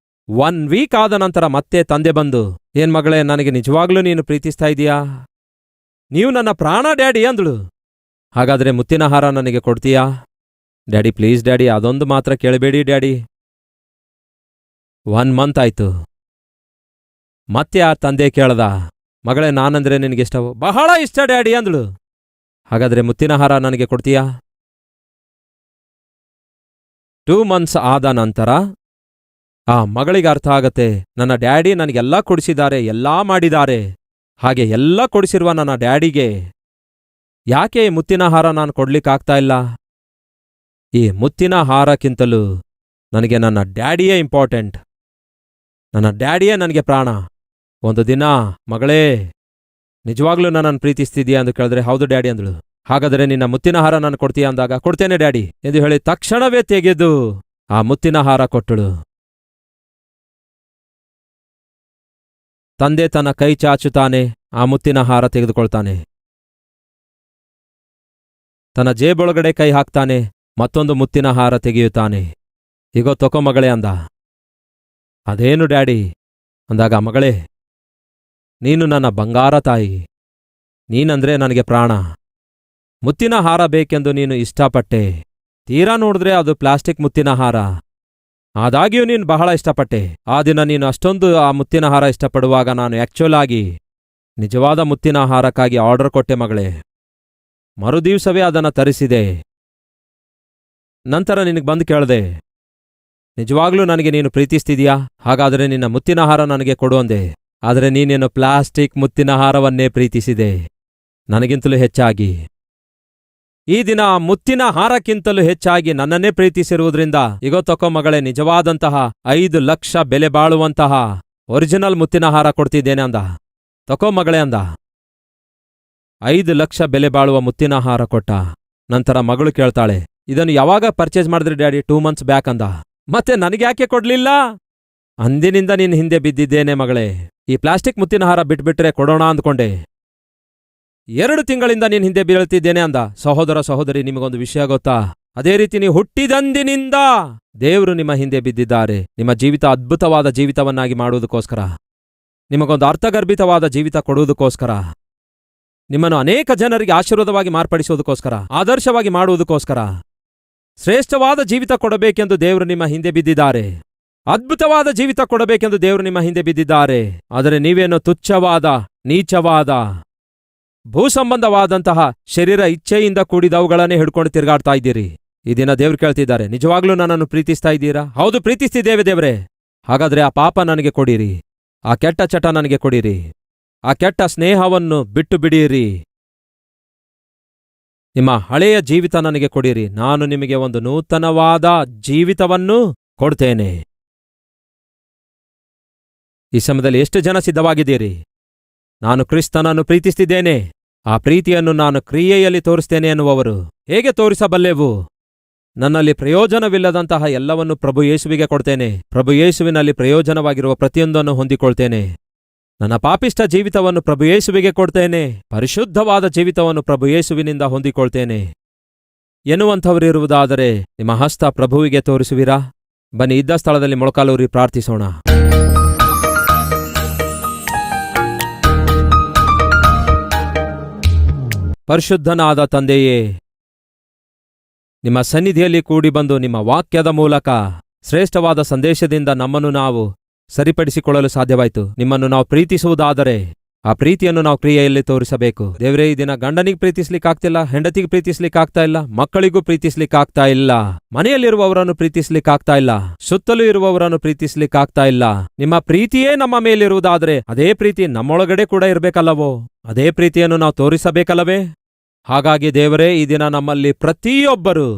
1 ವೀಕ್ ಆದ ನಂತರ ಮತ್ತೆ ತಂದೆ ಬಂದು, ಏನ್ ಮಗಳೇ, ನನಗೆ ನಿಜವಾಗ್ಲೂ ನೀನು ಪ್ರೀತಿಸ್ತಾ ಇದೀಯಾ? ನೀವು ನನ್ನ ಪ್ರಾಣ ಡ್ಯಾಡಿ ಅಂದಳು. ಹಾಗಾದ್ರೆ ಮುತ್ತಿನ ಹಾರ ನನಗೆ ಕೊಡ್ತೀಯಾ? ಡ್ಯಾಡಿ ಪ್ಲೀಸ್ ಡ್ಯಾಡಿ, ಅದೊಂದು ಮಾತ್ರ ಕೇಳಬೇಡಿ ಡ್ಯಾಡಿ. 1 ಮಂತ್ ಆಯ್ತು. ಮತ್ತೆ ಆ ತಂದೆ ಕೇಳ್ದ, ಮಗಳೇ, ನಾನಂದ್ರೆ ನಿನಗಿಷ್ಟವು? ಬಹಳ ಇಷ್ಟ ಡ್ಯಾಡಿ ಅಂದಳು. ಹಾಗಾದ್ರೆ ಮುತ್ತಿನ ಹಾರ ನನಗೆ ಕೊಡ್ತೀಯಾ? 2 ಮಂತ್ಸ್ ಆದ ನಂತರ ಆ ಮಗಳಿಗೆ ಅರ್ಥ ಆಗತ್ತೆ, ನನ್ನ ಡ್ಯಾಡಿ ನನಗೆಲ್ಲ ಕೊಡಿಸಿದ್ದಾರೆ, ಎಲ್ಲಾ ಮಾಡಿದ್ದಾರೆ. ಹಾಗೆ ಎಲ್ಲ ಕೊಡಿಸಿರುವ ನನ್ನ ಡ್ಯಾಡಿಗೆ ಯಾಕೆ ಈ ಮುತ್ತಿನ ಹಾರ ನಾನು ಕೊಡ್ಲಿಕ್ಕಾಗ್ತಾ ಇಲ್ಲ? ಈ ಮುತ್ತಿನ ಹಾರಕ್ಕಿಂತಲೂ ನನಗೆ ನನ್ನ ಡ್ಯಾಡಿಯೇ ಇಂಪಾರ್ಟೆಂಟ್. ನನ್ನ ಡ್ಯಾಡಿಯೇ ನನಗೆ ಪ್ರಾಣ. ಒಂದು ದಿನ, ಮಗಳೇ, ನಿಜವಾಗ್ಲೂ ನನ್ನನ್ನು ಪ್ರೀತಿಸ್ತಿದೀಯಾ ಎಂದು ಕೇಳಿದ್ರೆ, ಹೌದು ಡ್ಯಾಡಿ ಅಂದಳು. ಹಾಗಾದರೆ ನಿನ್ನ ಮುತ್ತಿನ ಹಾರ ನಾನು ಕೊಡ್ತೀಯಾ ಅಂದಾಗ, ಕೊಡ್ತೇನೆ ಡ್ಯಾಡಿ ಎಂದು ಹೇಳಿ ತಕ್ಷಣವೇ ತೆಗೆದು ಆ ಮುತ್ತಿನ ಹಾರ ಕೊಟ್ಟಳು. ತಂದೆ ತನ್ನ ಕೈ ಚಾಚುತ್ತಾನೆ, ಆ ಮುತ್ತಿನ ಹಾರ ತೆಗೆದುಕೊಳ್ತಾನೆ. ತನ್ನ ಜೇಬೊಳಗಡೆ ಕೈ ಹಾಕ್ತಾನೆ, ಮತ್ತೊಂದು ಮುತ್ತಿನ ಹಾರ ತೆಗೆಯುತ್ತಾನೆ. ಈಗೋ ತಕೋ ಮಗಳೇ ಅಂದ. ಅದೇನು ಡ್ಯಾಡಿ ಅಂದಾಗ, ಮಗಳೇ, ನೀನು ನನ್ನ ಬಂಗಾರ ತಾಯಿ, ನೀನಂದ್ರೆ ನನಗೆ ಪ್ರಾಣ. ಮುತ್ತಿನ ಹಾರ ಬೇಕೆಂದು ನೀನು ಇಷ್ಟಪಟ್ಟೆ. ತೀರಾ ನೋಡಿದ್ರೆ ಅದು ಪ್ಲಾಸ್ಟಿಕ್ ಮುತ್ತಿನ ಹಾರ. ಆದಾಗ್ಯೂ ನೀನು ಬಹಳ ಇಷ್ಟಪಟ್ಟೆ. ಆ ದಿನ ನೀನು ಅಷ್ಟೊಂದು ಆ ಮುತ್ತಿನ ಹಾರ ಇಷ್ಟಪಡುವಾಗ ನಾನು ಆಕ್ಚುಲ್ ಆಗಿ ನಿಜವಾದ ಮುತ್ತಿನ ಹಾರಕ್ಕಾಗಿ ಆರ್ಡರ್ ಕೊಟ್ಟೆ ಮಗಳೇ. ಮರುದಿವಸವೇ ಅದನ್ನು ತರಿಸಿದೆ. ನಂತರ ನಿನಗೆ ಬಂದು ಕೇಳಿದೆ, ನಿಜವಾಗ್ಲೂ ನನಗೆ ನೀನು ಪ್ರೀತಿಸ್ತಿದೀಯಾ? ಹಾಗಾದರೆ ನಿನ್ನ ಮುತ್ತಿನ ಹಾರ ನನಗೆ ಕೊಡು ಅಂದೆ. ಆದರೆ ನೀನೇನು ಪ್ಲಾಸ್ಟಿಕ್ ಮುತ್ತಿನ ಹಾರವನ್ನೇ ಪ್ರೀತಿಸಿದೆ, ನನಗಿಂತಲೂ ಹೆಚ್ಚಾಗಿ. ಈ ದಿನ ಮುತ್ತಿನ ಹಾರಕ್ಕಿಂತಲೂ ಹೆಚ್ಚಾಗಿ ನನ್ನನ್ನೇ ಪ್ರೀತಿಸಿರುವುದರಿಂದ ಇಗೋ ತಕೋ ಮಗಳೇ, ನಿಜವಾದಂತಹ 5 ಲಕ್ಷ ಬೆಲೆ ಬಾಳುವಂತಹ ಒರಿಜಿನಲ್ ಮುತ್ತಿನ ಹಾರ ಕೊಡ್ತಿದ್ದೇನೆ ಅಂದ. ತಕೋ ಮಗಳೇ ಅಂದ. 5 ಲಕ್ಷ ಬೆಲೆ ಬಾಳುವ ಮುತ್ತಿನ ಹಾರ ಕೊಟ್ಟ. ನಂತರ ಮಗಳು ಕೇಳ್ತಾಳೆ, ಇದನ್ನು ಯಾವಾಗ ಪರ್ಚೇಸ್ ಮಾಡಿದ್ರಿ ಡ್ಯಾಡಿ? 2 ಮಂತ್ಸ್ ಬ್ಯಾಕ್ ಅಂದ. ಮತ್ತೆ ನನಗ್ಯಾಕೆ ಕೊಡ್ಲಿಲ್ಲ? ಅಂದಿನಿಂದ ನಿನ್ನ ಹಿಂದೆ ಬಿದ್ದಿದ್ದೇನೆ ಮಗಳೇ. ಈ ಪ್ಲಾಸ್ಟಿಕ್ ಮುತ್ತಿನ ಹಾರ ಬಿಟ್ಬಿಟ್ರೆ ಕೊಡೋಣ ಅಂದ್ಕೊಂಡೆ. 2 ತಿಂಗಳಿಂದ ನಿನ್ನ ಹಿಂದೆ ಬೀಳ್ತಿದ್ದೇನೆ ಅಂದ. ಸಹೋದರ ಸಹೋದರಿ, ನಿಮಗೊಂದು ವಿಷಯ ಗೊತ್ತಾ? ಅದೇ ರೀತಿ ನೀವು ಹುಟ್ಟಿದಂದಿನಿಂದ ದೇವರು ನಿಮ್ಮ ಹಿಂದೆ ಬಿದ್ದಿದ್ದಾರೆ. ನಿಮ್ಮ ಜೀವಿತ ಅದ್ಭುತವಾದ ಜೀವಿತವನ್ನಾಗಿ ಮಾಡುವುದಕ್ಕೋಸ್ಕರ, ನಿಮಗೊಂದು ಅರ್ಥಗರ್ಭಿತವಾದ ಜೀವಿತ ಕೊಡುವುದಕ್ಕೋಸ್ಕರ, ನಿಮ್ಮನ್ನು ಅನೇಕ ಜನರಿಗೆ ಆಶೀರ್ವಾದವಾಗಿ ಮಾರ್ಪಡಿಸುವುದಕ್ಕೋಸ್ಕರ, ಆದರ್ಶವಾಗಿ ಮಾಡುವುದಕ್ಕೋಸ್ಕರ, ಶ್ರೇಷ್ಠವಾದ ಜೀವಿತ ಕೊಡಬೇಕೆಂದು ದೇವರು ನಿಮ್ಮ ಹಿಂದೆ ಬಿದ್ದಿದ್ದಾರೆ. ಅದ್ಭುತವಾದ ಜೀವಿತ ಕೊಡಬೇಕೆಂದು ದೇವರು ನಿಮ್ಮ ಹಿಂದೆ ಬಿದ್ದಿದ್ದಾರೆ. ಆದರೆ ನೀವೇನೋ ತುಚ್ಛವಾದ, ನೀಚವಾದ, ಭೂಸಂಬಂಧವಾದಂತಹ ಶರೀರ ಇಚ್ಛೆಯಿಂದ ಕೂಡಿದವುಗಳನ್ನೇ ಹಿಡ್ಕೊಂಡು ತಿರುಗಾಡ್ತಾ ಇದ್ದೀರಿ. ಈ ದಿನ ದೇವ್ರು ಕೇಳ್ತಿದ್ದಾರೆ, ನಿಜವಾಗ್ಲೂ ನನ್ನನ್ನು ಪ್ರೀತಿಸ್ತಾ ಇದ್ದೀರಾ? ಹೌದು, ಪ್ರೀತಿಸ್ತಿದ್ದೇವೆ ದೇವ್ರೆ. ಹಾಗಾದ್ರೆ ಆ ಪಾಪ ನನಗೆ ಕೊಡಿರಿ, ಆ ಕೆಟ್ಟ ಚಟ ನನಗೆ ಕೊಡಿರಿ, ಆ ಕೆಟ್ಟ ಸ್ನೇಹವನ್ನು ಬಿಟ್ಟು ಬಿಡಿಯಿರಿ. ನಿಮ್ಮ ಹಳೆಯ ಜೀವಿತ ನನಗೆ ಕೊಡಿರಿ. ನಾನು ನಿಮಗೆ ಒಂದು ನೂತನವಾದ ಜೀವಿತವನ್ನು ಕೊಡ್ತೇನೆ. ಈ ಸಮಯದಲ್ಲಿ ಎಷ್ಟು ಜನ ಸಿದ್ಧವಾಗಿದ್ದೀರಿ? ನಾನು ಕ್ರಿಸ್ತನನ್ನು ಪ್ರೀತಿಸ್ತಿದ್ದೇನೆ, ಆ ಪ್ರೀತಿಯನ್ನು ನಾನು ಕ್ರಿಯೆಯಲ್ಲಿ ತೋರಿಸ್ತೇನೆ ಎನ್ನುವವರು ಹೇಗೆ ತೋರಿಸಬಲ್ಲೆವು? ನನ್ನಲ್ಲಿ ಪ್ರಯೋಜನವಿಲ್ಲದಂತಹ ಎಲ್ಲವನ್ನು ಪ್ರಭು ಯೇಸುವಿಗೆ ಕೊಡ್ತೇನೆ. ಪ್ರಭು ಯೇಸುವಿನಲ್ಲಿ ಪ್ರಯೋಜನವಾಗಿರುವ ಪ್ರತಿಯೊಂದನ್ನು ಹೊಂದಿಕೊಳ್ತೇನೆ. ನನ್ನ ಪಾಪಿಷ್ಠ ಜೀವಿತವನ್ನು ಪ್ರಭು ಯೇಸುವಿಗೆ ಕೊಡ್ತೇನೆ, ಪರಿಶುದ್ಧವಾದ ಜೀವಿತವನ್ನು ಪ್ರಭು ಯೇಸುವಿನಿಂದ ಹೊಂದಿಕೊಳ್ತೇನೆ ಎನ್ನುವಂಥವರಿರುವುದಾದರೆ ನಿಮ್ಮ ಹಸ್ತ ಪ್ರಭುವಿಗೆ ತೋರಿಸುವಿರಾ? ಬನ್ನಿ, ಇದ್ದ ಸ್ಥಳದಲ್ಲಿ ಮೊಳಕಾಲೂರಿ ಪ್ರಾರ್ಥಿಸೋಣ. ಪರಿಶುದ್ಧನಾದ ತಂದೆಯೇ, ನಿಮ್ಮ ಸನ್ನಿಧಿಯಲ್ಲಿ ಕೂಡಿಬಂದು ನಿಮ್ಮ ವಾಕ್ಯದ ಮೂಲಕ ಶ್ರೇಷ್ಠವಾದ ಸಂದೇಶದಿಂದ ನಮ್ಮನ್ನು ನಾವು ಸರಿಪಡಿಸಿಕೊಳ್ಳಲು ಸಾಧ್ಯವಾಯಿತು. ನಿಮ್ಮನ್ನು ನಾವು ಪ್ರೀತಿಸುವುದಾದರೆ ಆ ಪ್ರೀತಿಯನ್ನು ನಾವು ಕ್ರಿಯೆಯಲ್ಲಿ ತೋರಿಸಬೇಕು. ದೇವರೇ, ಈ ದಿನ ಗಂಡನಿಗೆ ಪ್ರೀತಿಸ್ಲಿಕ್ಕಾಗ್ತಿಲ್ಲ, ಹೆಂಡತಿಗೆ ಪ್ರೀತಿಸ್ಲಿಕ್ಕಾಗ್ತಾ ಇಲ್ಲ, ಮಕ್ಕಳಿಗೂ ಪ್ರೀತಿಸ್ಲಿಕ್ಕಾಗ್ತಾ ಇಲ್ಲ, ಮನೆಯಲ್ಲಿರುವವರನ್ನು ಪ್ರೀತಿಸ್ಲಿಕ್ಕಾಗ್ತಾ ಇಲ್ಲ, ಸುತ್ತಲೂ ಇರುವವರನ್ನು ಪ್ರೀತಿಸ್ಲಿಕ್ಕಾಗ್ತಾ ಇಲ್ಲ. ನಿಮ್ಮ ಪ್ರೀತಿಯೇ ನಮ್ಮ ಮೇಲಿರುವುದಾದರೆ ಅದೇ ಪ್ರೀತಿ ನಮ್ಮೊಳಗಡೆ ಕೂಡ ಇರಬೇಕಲ್ಲವೋ? ಅದೇ ಪ್ರೀತಿಯನ್ನು ನಾವು ತೋರಿಸಬೇಕಲ್ಲವೇ? ಹಾಗಾಗಿ ದೇವರೇ, ಈ ದಿನ ನಮ್ಮಲ್ಲಿ ಪ್ರತಿಯೊಬ್ಬರು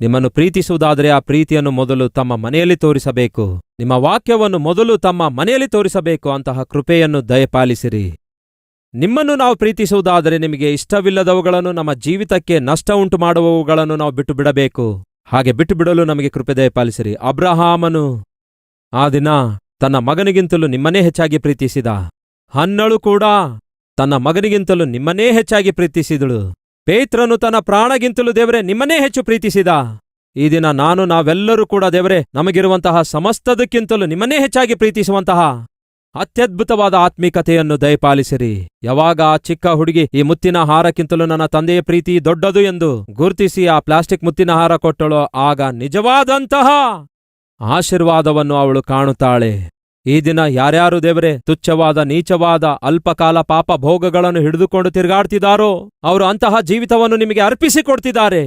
ನಿಮ್ಮನ್ನು ಪ್ರೀತಿಸುವುದಾದರೆ ಆ ಪ್ರೀತಿಯನ್ನು ಮೊದಲು ತಮ್ಮ ಮನೆಯಲ್ಲಿ ತೋರಿಸಬೇಕು, ನಿಮ್ಮ ವಾಕ್ಯವನ್ನು ಮೊದಲು ತಮ್ಮ ಮನೆಯಲ್ಲಿ ತೋರಿಸಬೇಕು. ಅಂತಹ ಕೃಪೆಯನ್ನು ದಯಪಾಲಿಸಿರಿ. ನಿಮ್ಮನ್ನು ನಾವು ಪ್ರೀತಿಸುವುದಾದರೆ ನಿಮಗೆ ಇಷ್ಟವಿಲ್ಲದವುಗಳನ್ನು, ನಮ್ಮ ಜೀವಿತಕ್ಕೆ ನಷ್ಟ ಉಂಟು ಮಾಡುವವುಗಳನ್ನು ನಾವು ಬಿಟ್ಟು ಬಿಡಬೇಕು. ಹಾಗೆ ಬಿಟ್ಟು ಬಿಡಲು ನಮಗೆ ಕೃಪೆ ದಯಪಾಲಿಸಿರಿ. ಅಬ್ರಹಾಮನು ಆ ದಿನ ತನ್ನ ಮಗನಿಗಿಂತಲೂ ನಿಮ್ಮನ್ನೇ ಹೆಚ್ಚಾಗಿ ಪ್ರೀತಿಸಿದ. ಹನ್ನಳು ಕೂಡ ತನ್ನ ಮಗನಿಗಿಂತಲೂ ನಿಮ್ಮನ್ನೇ ಹೆಚ್ಚಾಗಿ ಪ್ರೀತಿಸಿದಳು. ಪೇತ್ರನು ತನ್ನ ಪ್ರಾಣಗಿಂತಲೂ ದೇವರೇ ನಿಮ್ಮನ್ನೇ ಹೆಚ್ಚು ಪ್ರೀತಿಸಿದ. ಈ ದಿನ ನಾವೆಲ್ಲರೂ ಕೂಡ ದೇವರೇ, ನಮಗಿರುವಂತಹ ಸಮಸ್ತದಕ್ಕಿಂತಲೂ ನಿಮ್ಮನ್ನೇ ಹೆಚ್ಚಾಗಿ ಪ್ರೀತಿಸುವಂತಹ ಅತ್ಯದ್ಭುತವಾದ ಆತ್ಮೀಕತೆಯನ್ನು ದಯಪಾಲಿಸಿರಿ. ಯಾವಾಗ ಆ ಚಿಕ್ಕ ಹುಡುಗಿ ಈ ಮುತ್ತಿನ ಹಾರಕ್ಕಿಂತಲೂ ನನ್ನ ತಂದೆಯ ಪ್ರೀತಿ ದೊಡ್ಡದು ಎಂದು ಗುರುತಿಸಿ ಆ ಪ್ಲಾಸ್ಟಿಕ್ ಮುತ್ತಿನ ಹಾರ ಕೊಟ್ಟಳೋ, ಆಗ ನಿಜವಾದಂತಹ ಆಶೀರ್ವಾದವನ್ನು ಅವಳು ಕಾಣುತ್ತಾಳೆ. ಈ ದಿನ ಯಾರ್ಯಾರು ದೇವರೇ ತುಚ್ಛವಾದ, ನೀಚವಾದ, ಅಲ್ಪಕಾಲ ಪಾಪ ಭೋಗಗಳನ್ನು ಹಿಡಿದುಕೊಂಡು ತಿರುಗಾಡ್ತಿದ್ದಾರೋ, ಅವರು ಅಂತಹ ಜೀವಿತವನ್ನು ನಿಮಗೆ ಅರ್ಪಿಸಿಕೊಡ್ತಿದ್ದಾರೆ.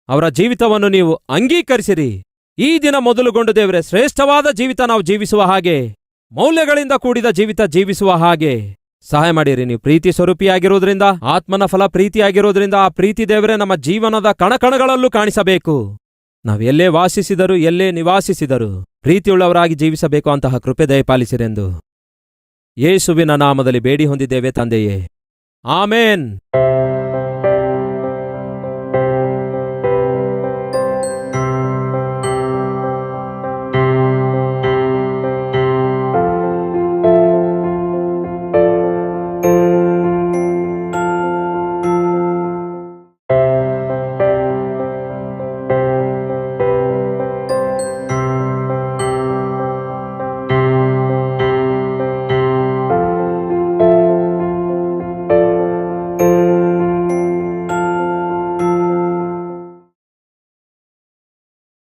ಅವರ ಜೀವಿತವನ್ನು ನೀವು ಅಂಗೀಕರಿಸಿರಿ. ಈ ದಿನ ಮೊದಲುಗೊಂಡು ದೇವರೇ, ಶ್ರೇಷ್ಠವಾದ ಜೀವಿತ ನಾವು ಜೀವಿಸುವ ಹಾಗೆ, ಮೌಲ್ಯಗಳಿಂದ ಕೂಡಿದ ಜೀವಿತ ಜೀವಿಸುವ ಹಾಗೆ ಸಹಾಯ ಮಾಡಿರಿ. ನೀವು ಪ್ರೀತಿ ಸ್ವರೂಪಿಯಾಗಿರೋದ್ರಿಂದ, ಆತ್ಮನ ಫಲ ಪ್ರೀತಿಯಾಗಿರೋದ್ರಿಂದ ಆ ಪ್ರೀತಿ ದೇವರೇ ನಮ್ಮ ಜೀವನದ ಕಣಕಣಗಳಲ್ಲೂ ಕಾಣಿಸಬೇಕು. ನಾವೆಲ್ಲೇ ವಾಸಿಸಿದರು, ಎಲ್ಲೇ ನಿವಾಸಿಸಿದರು ಪ್ರೀತಿಯುಳ್ಳವರಾಗಿ ಜೀವಿಸಬೇಕು. ಅಂತಹ ಕೃಪೆ ದಯಪಾಲಿಸಿರೆಂದು ಯೇಸುವಿನ ನಾಮದಲ್ಲಿ ಬೇಡಿ ಹೊಂದಿದ್ದೇವೆ ತಂದೆಯೇ, ಆಮೇನ್.